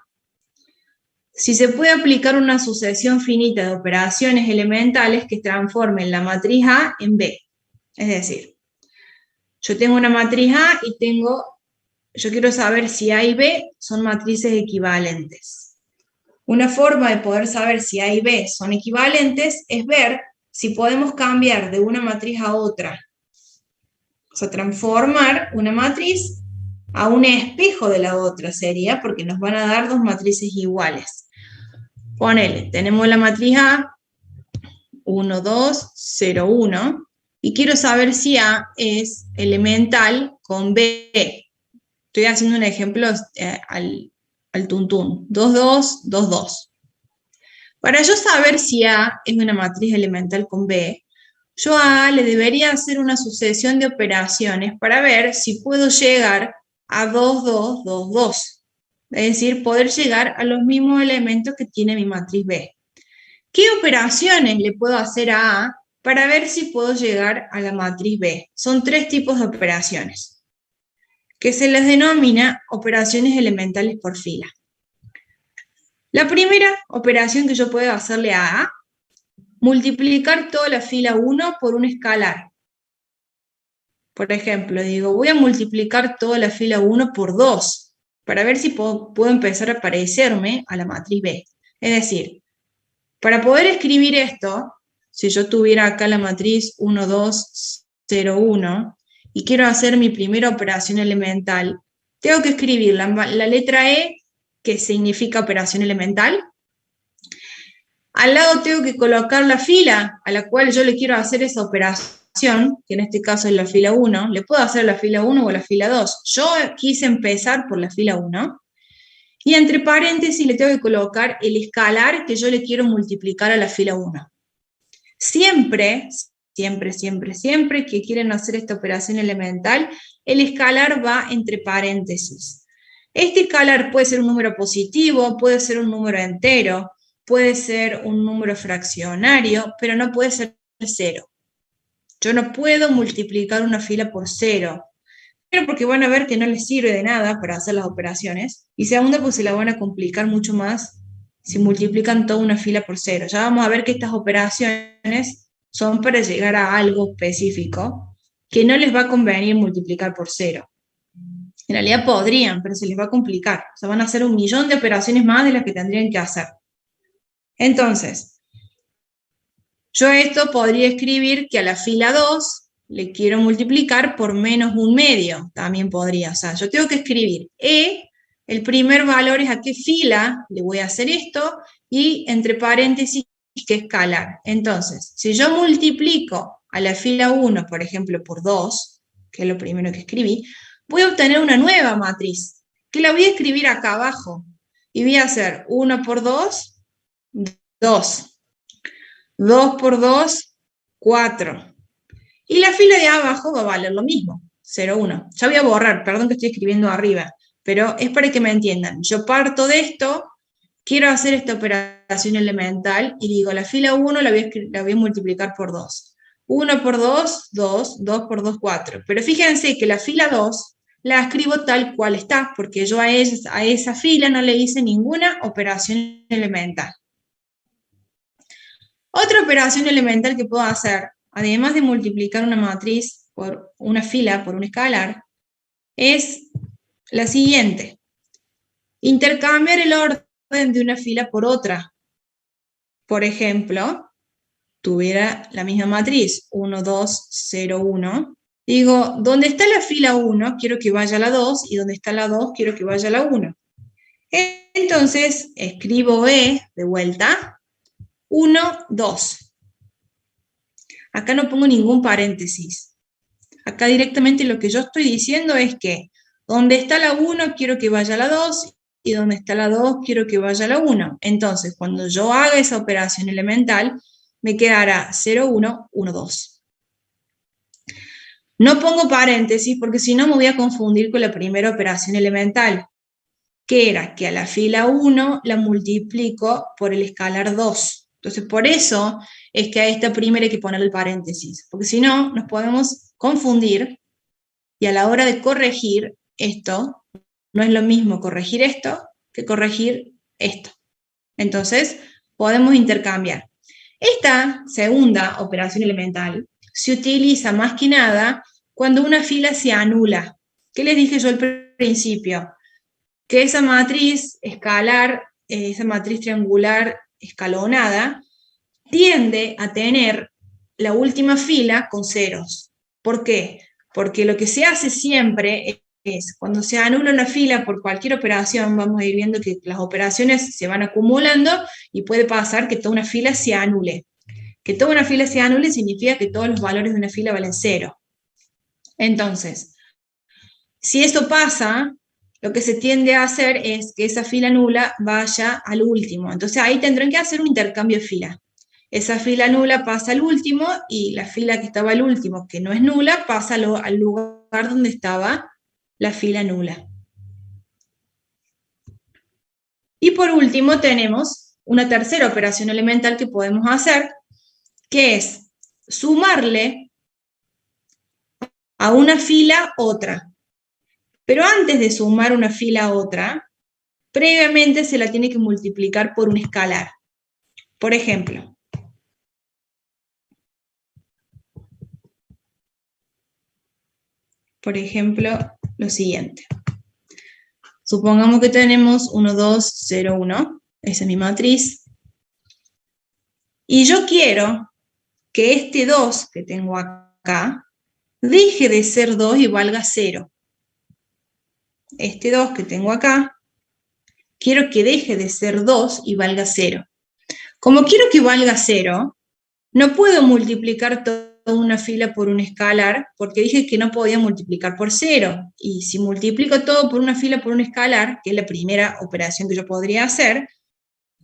si se puede aplicar una sucesión finita de operaciones elementales que transformen la matriz A en B. Es decir, yo tengo una matriz A y yo quiero saber si A y B son matrices equivalentes. Una forma de poder saber si A y B son equivalentes es ver si podemos cambiar de una matriz a otra. O sea, transformar una matriz a un espejo de la otra sería, porque nos van a dar dos matrices iguales. Ponele, tenemos la matriz A, 1, 2, 0, 1, y quiero saber si A es elemental con B. Estoy haciendo un ejemplo al tuntún, 2, 2, 2, 2. Para yo saber si A es una matriz elemental con B, yo a A le debería hacer una sucesión de operaciones para ver si puedo llegar a 2, 2, 2, 2. Es decir, poder llegar a los mismos elementos que tiene mi matriz B. ¿Qué operaciones le puedo hacer a A para ver si puedo llegar a la matriz B? Son tres tipos de operaciones. que se les denomina operaciones elementales por fila. La primera operación que yo puedo hacerle a A, multiplicar toda la fila 1 por un escalar. Por ejemplo, digo, voy a multiplicar toda la fila 1 por 2, para ver si puedo empezar a parecerme a la matriz B. Es decir, para poder escribir esto, si yo tuviera acá la matriz 1, 2, 0, 1, y quiero hacer mi primera operación elemental, tengo que escribir la letra E, que significa operación elemental. Al lado tengo que colocar la fila a la cual yo le quiero hacer esa operación, que en este caso es la fila 1. Le puedo hacer la fila 1 o la fila 2. Yo quise empezar por la fila 1. Y entre paréntesis le tengo que colocar el escalar que yo le quiero multiplicar a la fila 1. Siempre que quieren hacer esta operación elemental, el escalar va entre paréntesis. Este escalar puede ser un número positivo, puede ser un número entero, puede ser un número fraccionario, pero no puede ser 0. Yo no puedo multiplicar una fila por 0. Primero porque van a ver que no les sirve de nada para hacer las operaciones, y segundo pues se la van a complicar mucho más si multiplican toda una fila por 0. Ya vamos a ver que estas operaciones son para llegar a algo específico que no les va a convenir multiplicar por 0. En realidad podrían, pero se les va a complicar. O sea, van a hacer 1.000.000 de operaciones más de las que tendrían que hacer. Entonces, yo esto podría escribir que a la fila 2 le quiero multiplicar por menos 1/2, también podría. O sea, yo tengo que escribir E, el primer valor es a qué fila le voy a hacer esto, y entre paréntesis, qué escalar. Entonces, si yo multiplico a la fila 1, por ejemplo, por 2, que es lo primero que escribí, voy a obtener una nueva matriz, que la voy a escribir acá abajo, y voy a hacer 1 por 2, 2. 2 por 2, 4. Y la fila de abajo va a valer lo mismo, 0, 1. Ya voy a borrar, perdón que estoy escribiendo arriba, pero es para que me entiendan. Yo parto de esto, quiero hacer esta operación elemental, y digo, la fila 1 la voy a multiplicar por 2. 1 por 2, 2, 2 por 2, 4. Pero fíjense que la fila 2 la escribo tal cual está, porque yo a esa fila no le hice ninguna operación elemental. Otra operación elemental que puedo hacer, además de multiplicar una matriz por una fila, por un escalar, es la siguiente. Intercambiar el orden de una fila por otra. Por ejemplo, tuviera la misma matriz, 1, 2, 0, 1. Digo, donde está la fila 1, quiero que vaya a la 2, y donde está la 2, quiero que vaya a la 1. Entonces, escribo E de vuelta, 1, 2. Acá no pongo ningún paréntesis. Acá directamente lo que yo estoy diciendo es que donde está la 1 quiero que vaya a la 2, y donde está la 2 quiero que vaya a la 1. Entonces, cuando yo haga esa operación elemental, me quedará 0, 1, 1, 2. No pongo paréntesis porque si no me voy a confundir con la primera operación elemental, que era que a la fila 1 la multiplico por el escalar 2. Entonces, por eso es que a esta primera hay que ponerle el paréntesis, porque si no, nos podemos confundir, y a la hora de corregir esto, no es lo mismo corregir esto que corregir esto. Entonces, podemos intercambiar. Esta segunda operación elemental se utiliza más que nada cuando una fila se anula. ¿Qué les dije yo al principio? Que esa matriz escalar, esa matriz triangular escalonada, tiende a tener la última fila con ceros. ¿Por qué? Porque lo que se hace siempre es, cuando se anula una fila por cualquier operación, vamos a ir viendo que las operaciones se van acumulando, y puede pasar que toda una fila se anule. Que toda una fila se anule significa que todos los valores de una fila valen 0. Entonces, si eso pasa, lo que se tiende a hacer es que esa fila nula vaya al último. Entonces ahí tendrán que hacer un intercambio de fila. Esa fila nula pasa al último, y la fila que estaba al último, que no es nula, pasa al lugar donde estaba la fila nula. Y por último tenemos una tercera operación elemental que podemos hacer, que es sumarle a una fila otra. Pero antes de sumar una fila a otra, previamente se la tiene que multiplicar por un escalar. Por ejemplo, lo siguiente. Supongamos que tenemos 1, 2, 0, 1. Esa es mi matriz. Y yo quiero que este 2 que tengo acá deje de ser 2 y valga 0. Este 2 que tengo acá, quiero que deje de ser 2 y valga 0. Como quiero que valga 0, no puedo multiplicar toda una fila por un escalar, porque dije que no podía multiplicar por 0. Y si multiplico todo por una fila por un escalar, que es la primera operación que yo podría hacer,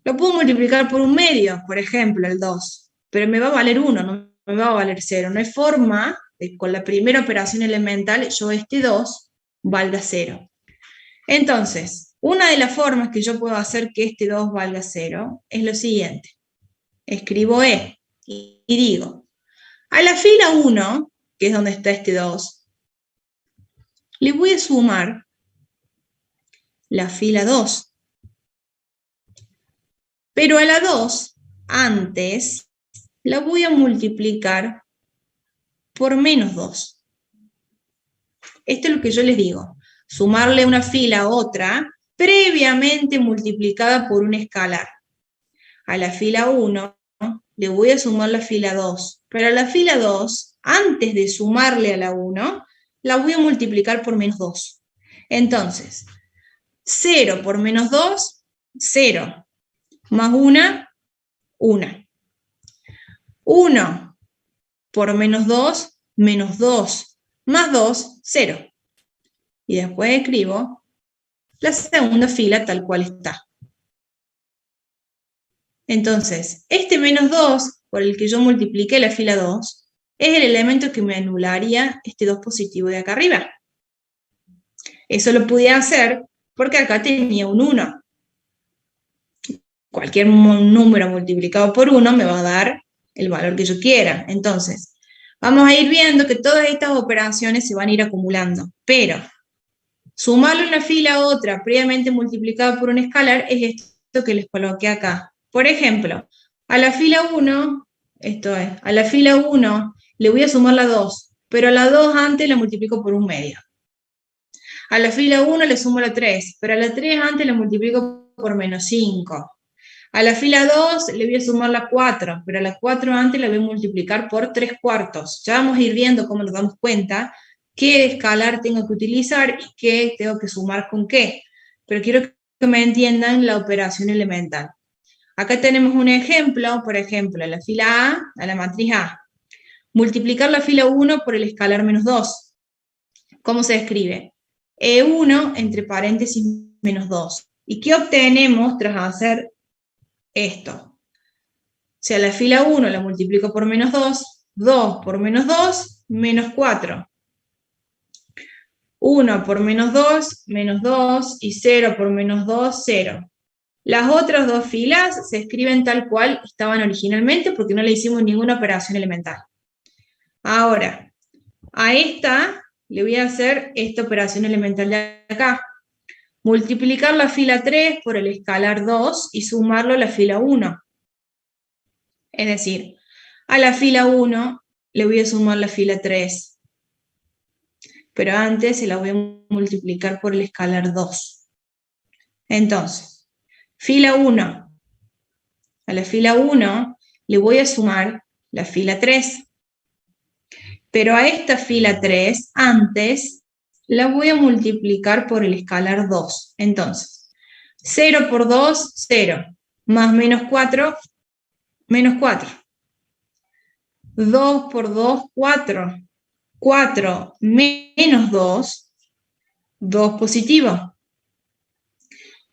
lo puedo multiplicar por un medio, por ejemplo, el 2. Pero me va a valer 1, no me va a valer 0. No hay forma de con la primera operación elemental yo este 2 valga 0. Entonces, una de las formas que yo puedo hacer que este 2 valga 0 es lo siguiente. Escribo E y digo, a la fila 1, que es donde está este 2, le voy a sumar la fila 2. Pero a la 2, antes, la voy a multiplicar por menos 2. Esto es lo que yo les digo. Sumarle una fila a otra previamente multiplicada por un escalar. A la fila 1 le voy a sumar la fila 2, pero a la fila 2, antes de sumarle a la 1, la voy a multiplicar por menos 2. Entonces, 0 por menos 2, 0. Más 1, 1. 1 por menos 2, menos 2. Más 2, 0. Y después escribo la segunda fila tal cual está. Entonces, este menos 2, por el que yo multipliqué la fila 2, es el elemento que me anularía este 2 positivo de acá arriba. Eso lo pude hacer porque acá tenía un 1. Cualquier número multiplicado por 1 me va a dar el valor que yo quiera. Entonces, vamos a ir viendo que todas estas operaciones se van a ir acumulando, pero sumarle una fila a otra previamente multiplicada por un escalar es esto que les coloqué acá. Por ejemplo, a la fila 1, esto es, a la fila 1 le voy a sumar la 2, pero a la 2 antes la multiplico por un medio. A la fila 1 le sumo la 3, pero a la 3 antes la multiplico por menos 5. A la fila 2 le voy a sumar la 4, pero a la 4 antes la voy a multiplicar por 3 cuartos. Ya vamos a ir viendo cómo nos damos cuenta qué escalar tengo que utilizar y qué tengo que sumar con qué. Pero quiero que me entiendan la operación elemental. Acá tenemos un ejemplo, por ejemplo, a la fila A, a la matriz A. Multiplicar la fila 1 por el escalar menos 2. ¿Cómo se escribe? E1 entre paréntesis menos 2. ¿Y qué obtenemos tras hacer esto? Si a la fila 1 la multiplico por menos 2, 2 por menos 2, menos 4. 1 por menos 2, menos 2, y 0 por menos 2, 0. Las otras dos filas se escriben tal cual estaban originalmente porque no le hicimos ninguna operación elemental. Ahora, a esta le voy a hacer esta operación elemental de acá. Multiplicar la fila 3 por el escalar 2 y sumarlo a la fila 1. Es decir, a la fila 1 le voy a sumar la fila 3. Pero antes se la voy a multiplicar por el escalar 2. Entonces, fila 1. A la fila 1 le voy a sumar la fila 3. Pero a esta fila 3, antes, la voy a multiplicar por el escalar 2. Entonces, 0 por 2, 0. Más menos 4, menos 4. 2 por 2, 4. 4 menos 2, 2 positivo.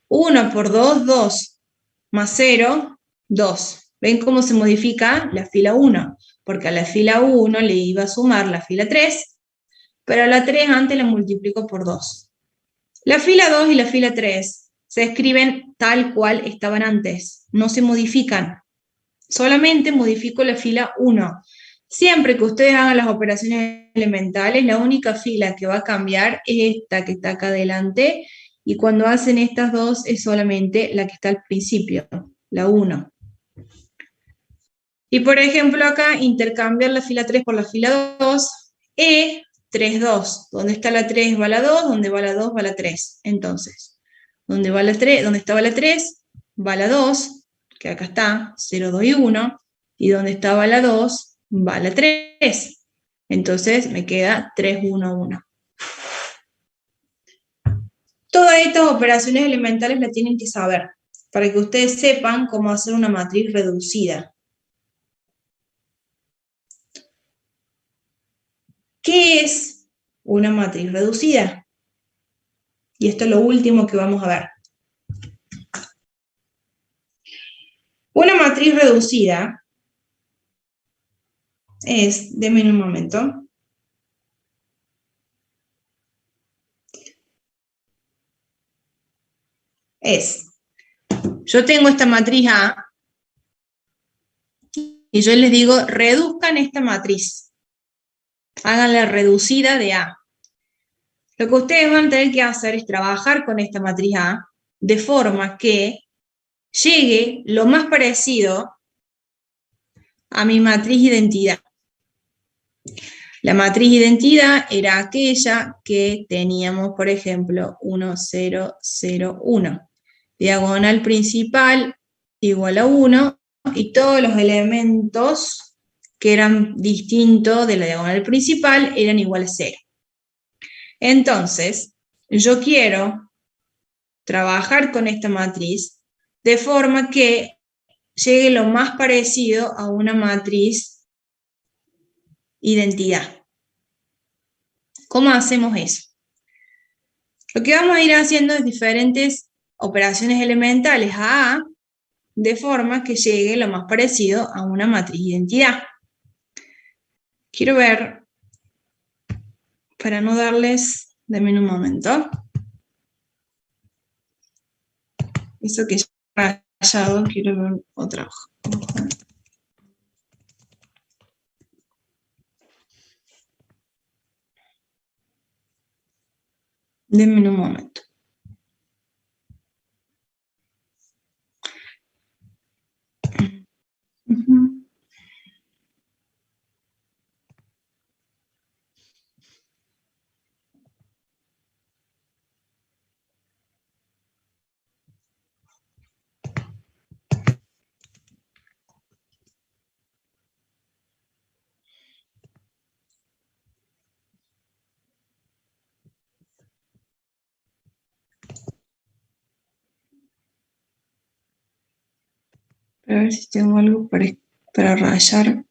1 por 2, 2. Más 0, 2. ¿Ven cómo se modifica la fila 1? Porque a la fila 1 le iba a sumar la fila 3, pero a la 3 antes la multiplico por 2. La fila 2 y la fila 3 se escriben tal cual estaban antes, no se modifican. Solamente modifico la fila 1. Siempre que ustedes hagan las operaciones elementales, la única fila que va a cambiar es esta que está acá adelante, y cuando hacen estas dos es solamente la que está al principio, la 1. Y por ejemplo acá, intercambiar la fila 3 por la fila 2, E, 3, 2. Donde está la 3 va la 2, donde va la 2 va la 3. Entonces, donde va la 3, donde estaba la 3, va la 2, que acá está, 0, 2 y 1, y donde estaba la 2, va la 3. Entonces me queda 3, 1, 1. Todas estas operaciones elementales las tienen que saber, para que ustedes sepan cómo hacer una matriz reducida. ¿Qué es una matriz reducida? Y esto es lo último que vamos a ver. Una matriz reducida es, denme un momento, yo tengo esta matriz A, y yo les digo, reduzcan esta matriz, háganla reducida de A. Lo que ustedes van a tener que hacer es trabajar con esta matriz A, de forma que llegue lo más parecido a mi matriz identidad. La matriz identidad era aquella que teníamos, por ejemplo, 1, 0, 0, 1. Diagonal principal igual a 1, y todos los elementos que eran distintos de la diagonal principal eran igual a 0. Entonces, yo quiero trabajar con esta matriz de forma que llegue lo más parecido a una matriz identidad. ¿Cómo hacemos eso? Lo que vamos a ir haciendo es diferentes operaciones elementales a A, de forma que llegue lo más parecido a una matriz identidad. Quiero ver, para no darles, denme un momento. Eso que ya he rayado, quiero ver otra hoja. Denme un momento. A ver si tengo algo para rayar.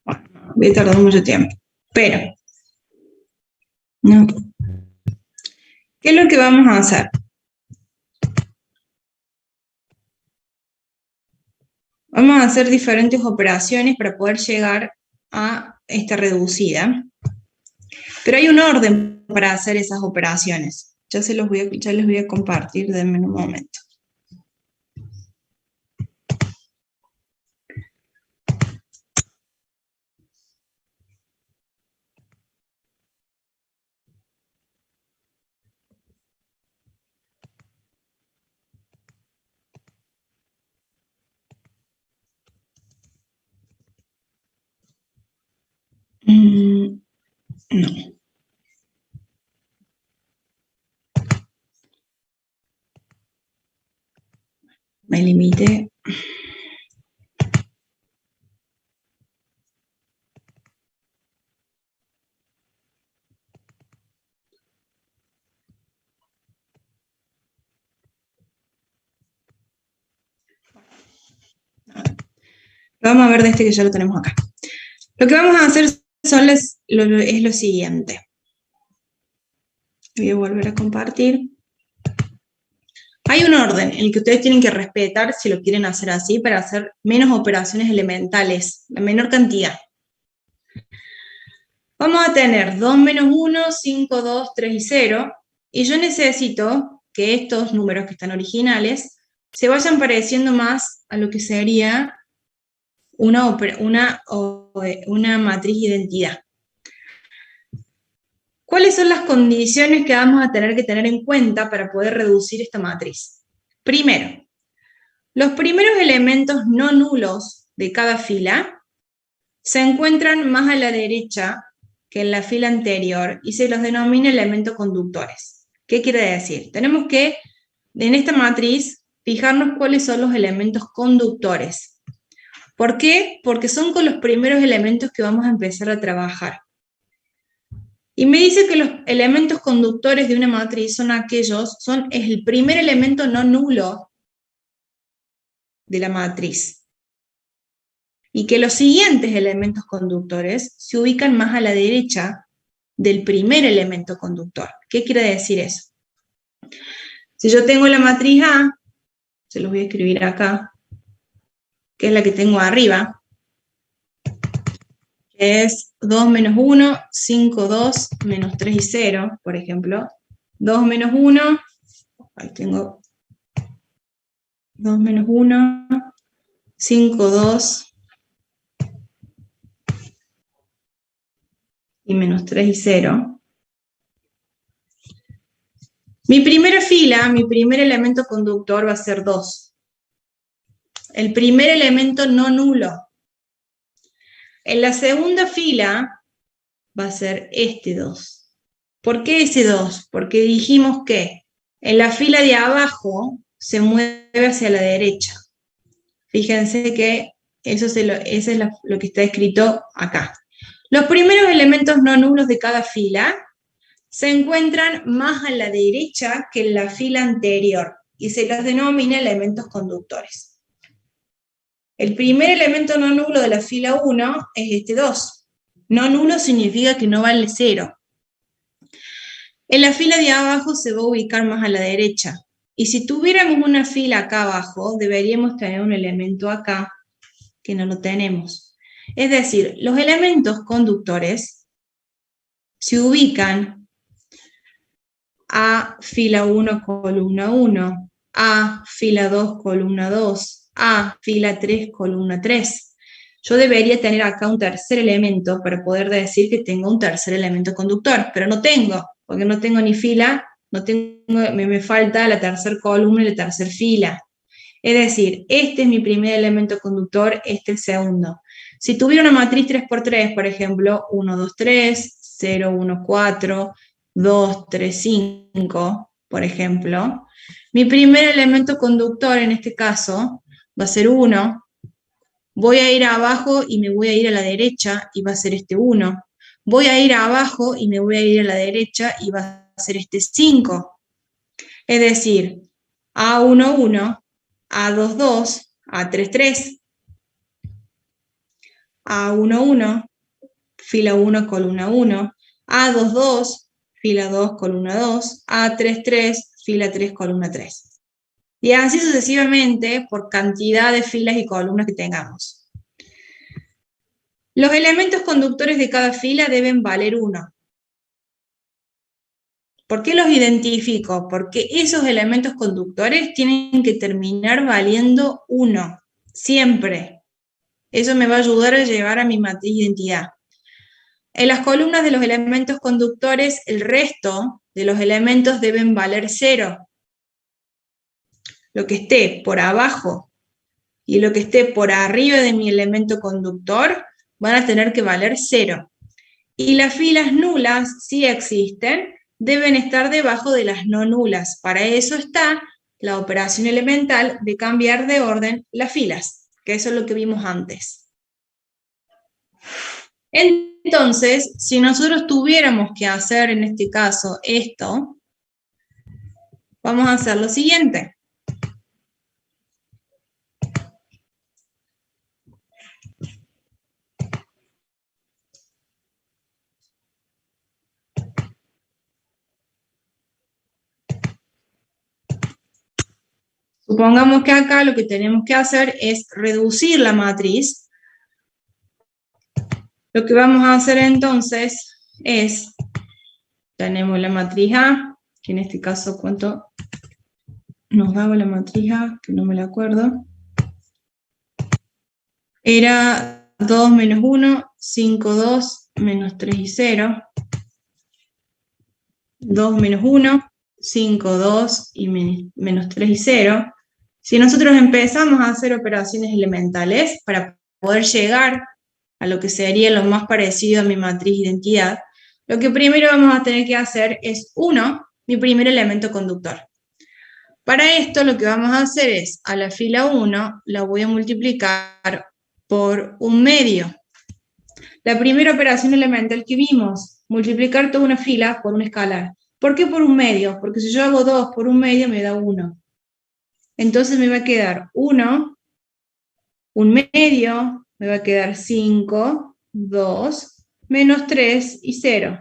Bueno, voy a tardar mucho tiempo, pero no. ¿Qué es lo que vamos a hacer? Vamos a hacer diferentes operaciones para poder llegar a esta reducida. Pero hay un orden para hacer esas operaciones. Ya les voy a compartir, denme un momento. No. Me limité. Vamos a ver de este que ya lo tenemos acá. Lo que vamos a hacer es lo siguiente. Voy a volver a compartir. Hay un orden en el que ustedes tienen que respetar si lo quieren hacer así para hacer menos operaciones elementales, la menor cantidad. Vamos a tener 2 menos 1, 5, 2, 3 y 0, y yo necesito que estos números que están originales se vayan pareciendo más a lo que sería una matriz identidad. ¿Cuáles son las condiciones que vamos a tener que tener en cuenta para poder reducir esta matriz? Primero, los primeros elementos no nulos de cada fila se encuentran más a la derecha que en la fila anterior y se los denomina elementos conductores. ¿Qué quiere decir? Tenemos que, en esta matriz, fijarnos cuáles son los elementos conductores. ¿Por qué? Porque son con los primeros elementos que vamos a empezar a trabajar. Y me dice que los elementos conductores de una matriz es el primer elemento no nulo de la matriz. Y que los siguientes elementos conductores se ubican más a la derecha del primer elemento conductor. ¿Qué quiere decir eso? Si yo tengo la matriz A, se los voy a escribir acá, que es la que tengo arriba, que es 2 menos 1, 5, 2, menos 3 y 0, por ejemplo. 2 menos 1, ahí tengo 2 menos 1, 5, 2, y menos 3 y 0. Mi primera fila, mi primer elemento conductor va a ser 2. El primer elemento no nulo. En la segunda fila va a ser este 2. ¿Por qué ese 2? Porque dijimos que en la fila de abajo se mueve hacia la derecha. Fíjense que eso es lo que está escrito acá. Los primeros elementos no nulos de cada fila se encuentran más a la derecha que en la fila anterior y se los denomina elementos conductores. El primer elemento no nulo de la fila 1 es este 2. No nulo significa que no vale 0. En la fila de abajo se va a ubicar más a la derecha. Y si tuviéramos una fila acá abajo, deberíamos tener un elemento acá que no lo tenemos. Es decir, los elementos conductores se ubican a fila 1, columna 1, a fila 2, columna 2, a fila 3, columna 3. Yo debería tener acá un tercer elemento para poder decir que tengo un tercer elemento conductor, pero no tengo, porque no tengo ni fila, me falta la tercera columna y la tercera fila. Es decir, este es mi primer elemento conductor, este es el segundo. Si tuviera una matriz 3×3, por ejemplo, 1, 2, 3, 0, 1, 4, 2, 3, 5, por ejemplo, mi primer elemento conductor en este caso va a ser 1. Voy a ir abajo y me voy a ir a la derecha y va a ser este 1. Voy a ir abajo y me voy a ir a la derecha y va a ser este 5. Es decir, A1, 1, A2, 2, A3, 3, A1, 1, fila 1, columna 1, A2, 2, fila 2, columna 2, A3, 3, fila 3, columna 3. Y así sucesivamente por cantidad de filas y columnas que tengamos. Los elementos conductores de cada fila deben valer 1. ¿Por qué los identifico? Porque esos elementos conductores tienen que terminar valiendo 1, siempre. Eso me va a ayudar a llevar a mi matriz de identidad. En las columnas de los elementos conductores, el resto de los elementos deben valer 0. Lo que esté por abajo y lo que esté por arriba de mi elemento conductor van a tener que valer 0. Y las filas nulas, si existen, deben estar debajo de las no nulas. Para eso está la operación elemental de cambiar de orden las filas, que eso es lo que vimos antes. Entonces, si nosotros tuviéramos que hacer en este caso esto, vamos a hacer lo siguiente. Supongamos que acá lo que tenemos que hacer es reducir la matriz. Lo que vamos a hacer entonces es, tenemos la matriz A, que en este caso, ¿cuánto nos daba la matriz A? Que no me la acuerdo. Era 2 menos 1, 5, 2, menos 3 y 0. 2 menos 1, 5, 2 y menos 3 y 0. Si nosotros empezamos a hacer operaciones elementales para poder llegar a lo que sería lo más parecido a mi matriz identidad, lo que primero vamos a tener que hacer es 1, mi primer elemento conductor. Para esto lo que vamos a hacer es, a la fila 1 la voy a multiplicar por 1/2. La primera operación elemental que vimos, multiplicar toda una fila por un escalar. ¿Por qué por 1/2? Porque si yo hago 2 por 1/2 me da 1. Entonces me va a quedar 1, 1/2, me va a quedar 5, 2, menos 3 y 0.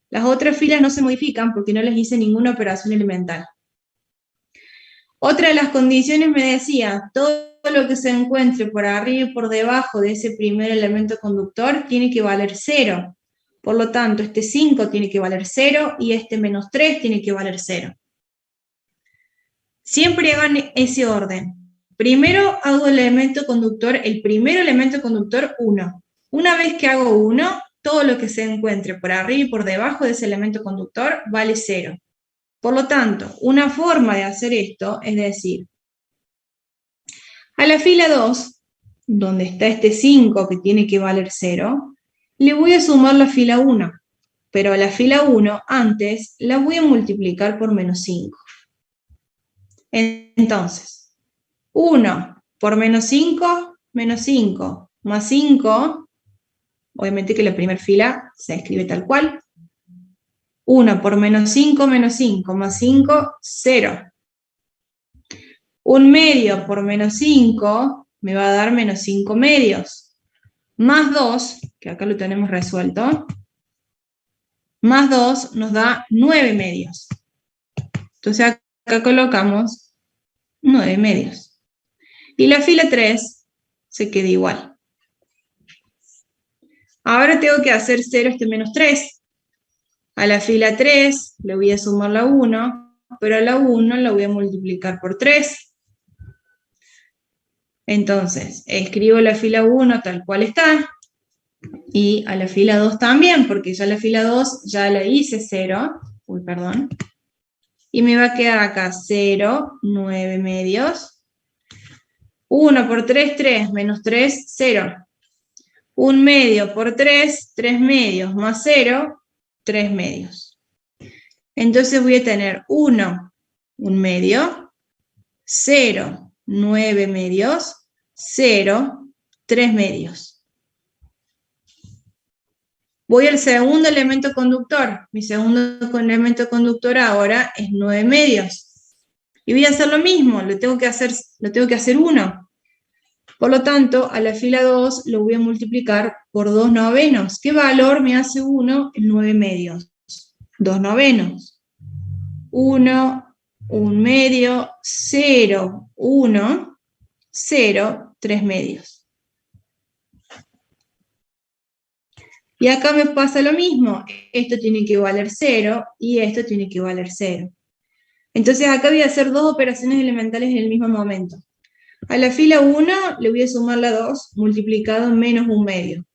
Las otras filas no se modifican porque no les hice ninguna operación elemental. Otra de las condiciones me decía, todo lo que se encuentre por arriba y por debajo de ese primer elemento conductor tiene que valer 0. Por lo tanto, este 5 tiene que valer 0 y este menos 3 tiene que valer 0. Siempre hagan ese orden. Primero hago el elemento conductor, el primer elemento conductor 1. Una vez que hago 1, todo lo que se encuentre por arriba y por debajo de ese elemento conductor vale 0. Por lo tanto, una forma de hacer esto es decir, a la fila 2, donde está este 5 que tiene que valer 0, le voy a sumar la fila 1, pero a la fila 1 antes la voy a multiplicar por menos 5. Entonces, 1 por menos 5, más 5, obviamente que la primera fila se escribe tal cual. 1 por menos 5, más 5, 0. 1/2 por menos 5 me va a dar menos 5/2. Más 2, que acá lo tenemos resuelto, más 2 nos da 9/2. Entonces acá colocamos 9/2. Y la fila 3 se queda igual. Ahora tengo que hacer 0 este menos 3. A la fila 3 le voy a sumar la 1, pero a la 1 la voy a multiplicar por 3. Entonces, escribo la fila 1 tal cual está, y a la fila 2 también, porque ya la fila 2 ya la hice 0, y me va a quedar acá 0, 9/2, 1 por 3, 3, menos 3, 0, 1/2 por 3, 3/2, más 0, 3/2. Entonces voy a tener 1, 1/2, 0, 9/2, 0, 3/2. Voy al segundo elemento conductor. Mi segundo elemento conductor ahora es 9/2. Y voy a hacer lo mismo, lo tengo que hacer 1. Por lo tanto, a la fila 2 lo voy a multiplicar por 2/9. ¿Qué valor me hace 1 en 9/2? 2/9. 1, 1/2, 0, 1, 0, 3/2. Y acá me pasa lo mismo, esto tiene que valer 0 y esto tiene que valer 0. Entonces acá voy a hacer dos operaciones elementales en el mismo momento. A la fila 1 le voy a sumar la 2 multiplicado en menos 1/2.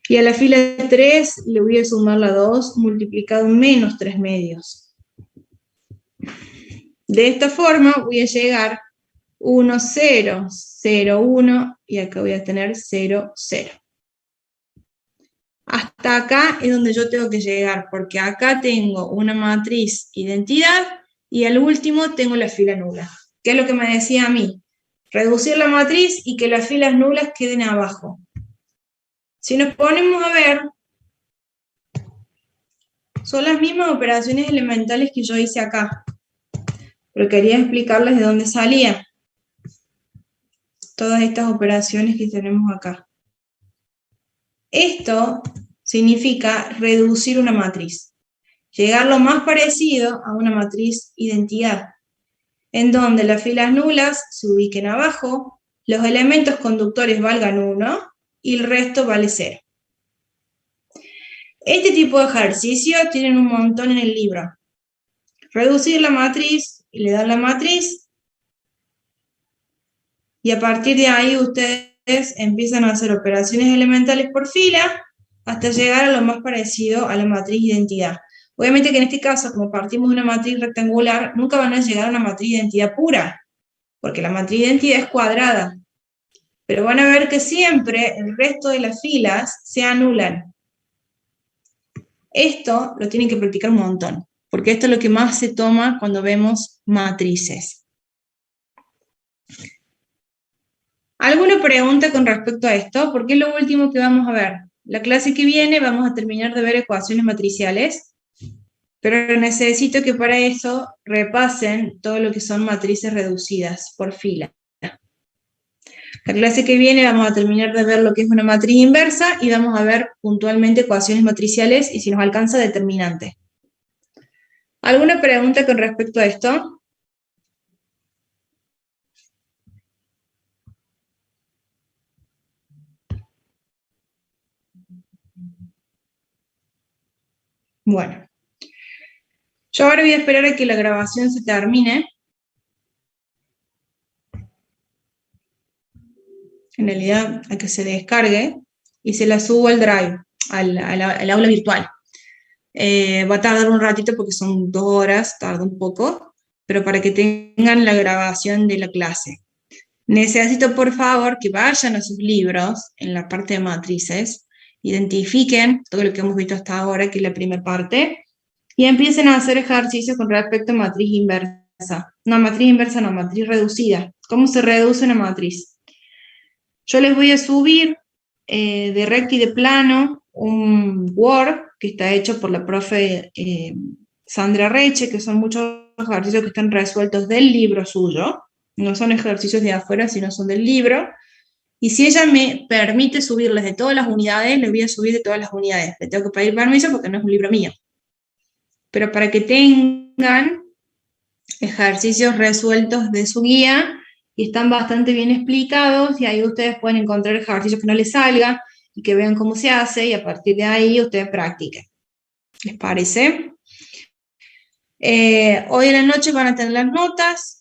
Y a la fila 3 le voy a sumar la 2 multiplicado en menos 3/2. De esta forma voy a llegar 1, 0, 0, 1 y acá voy a tener 0, 0. Hasta acá es donde yo tengo que llegar, porque acá tengo una matriz identidad y al último tengo la fila nula, que es lo que me decía a mí, reducir la matriz y que las filas nulas queden abajo. Si nos ponemos a ver, son las mismas operaciones elementales que yo hice acá, pero quería explicarles de dónde salían todas estas operaciones que tenemos acá. Esto significa reducir una matriz, llegar lo más parecido a una matriz identidad. en donde las filas nulas se ubiquen abajo, los elementos conductores valgan 1 y el resto vale 0. Este tipo de ejercicio tienen un montón en el libro. Reducir la matriz, le dan la matriz, y a partir de ahí ustedes empiezan a hacer operaciones elementales por fila hasta llegar a lo más parecido a la matriz identidad. Obviamente que en este caso, como partimos de una matriz rectangular, nunca van a llegar a una matriz identidad pura, porque la matriz identidad es cuadrada. Pero van a ver que siempre el resto de las filas se anulan. Esto lo tienen que practicar un montón, porque esto es lo que más se toma cuando vemos matrices. ¿Alguna pregunta con respecto a esto? Porque es lo último que vamos a ver. La clase que viene vamos a terminar de ver ecuaciones matriciales, pero necesito que para eso repasen todo lo que son matrices reducidas por fila. La clase que viene vamos a terminar de ver lo que es una matriz inversa y vamos a ver puntualmente ecuaciones matriciales y si nos alcanza determinantes. ¿Alguna pregunta con respecto a esto? Bueno, yo ahora voy a esperar a que la grabación se termine. En realidad a que se descargue y se la subo al Drive, al aula virtual. Va a tardar un ratito porque son 2 horas, tarda un poco, pero para que tengan la grabación de la clase. Necesito, por favor, que vayan a sus libros, en la parte de matrices, identifiquen todo lo que hemos visto hasta ahora, que es la primera parte, y empiecen a hacer ejercicios con respecto a matriz inversa. No, matriz inversa no, matriz reducida. ¿Cómo se reduce una matriz? Yo les voy a subir de recta y de plano un Word que está hecho por la profe Sandra Reche, que son muchos ejercicios que están resueltos del libro suyo, no son ejercicios de afuera, sino son del libro, y si ella me permite subirles de todas las unidades, les voy a subir de todas las unidades. Le tengo que pedir permiso porque no es un libro mío. Pero para que tengan ejercicios resueltos de su guía, y están bastante bien explicados, y ahí ustedes pueden encontrar ejercicios que no les salga, y que vean cómo se hace, y a partir de ahí ustedes practiquen. ¿Les parece? Hoy en la noche van a tener las notas.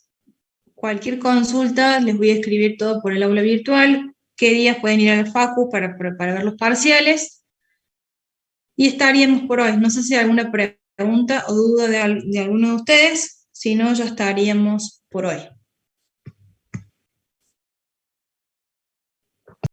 Cualquier consulta les voy a escribir todo por el aula virtual, qué días pueden ir a la facu para ver los parciales, y estaríamos por hoy. No sé si hay alguna pregunta o duda de alguno de ustedes, si no ya estaríamos por hoy.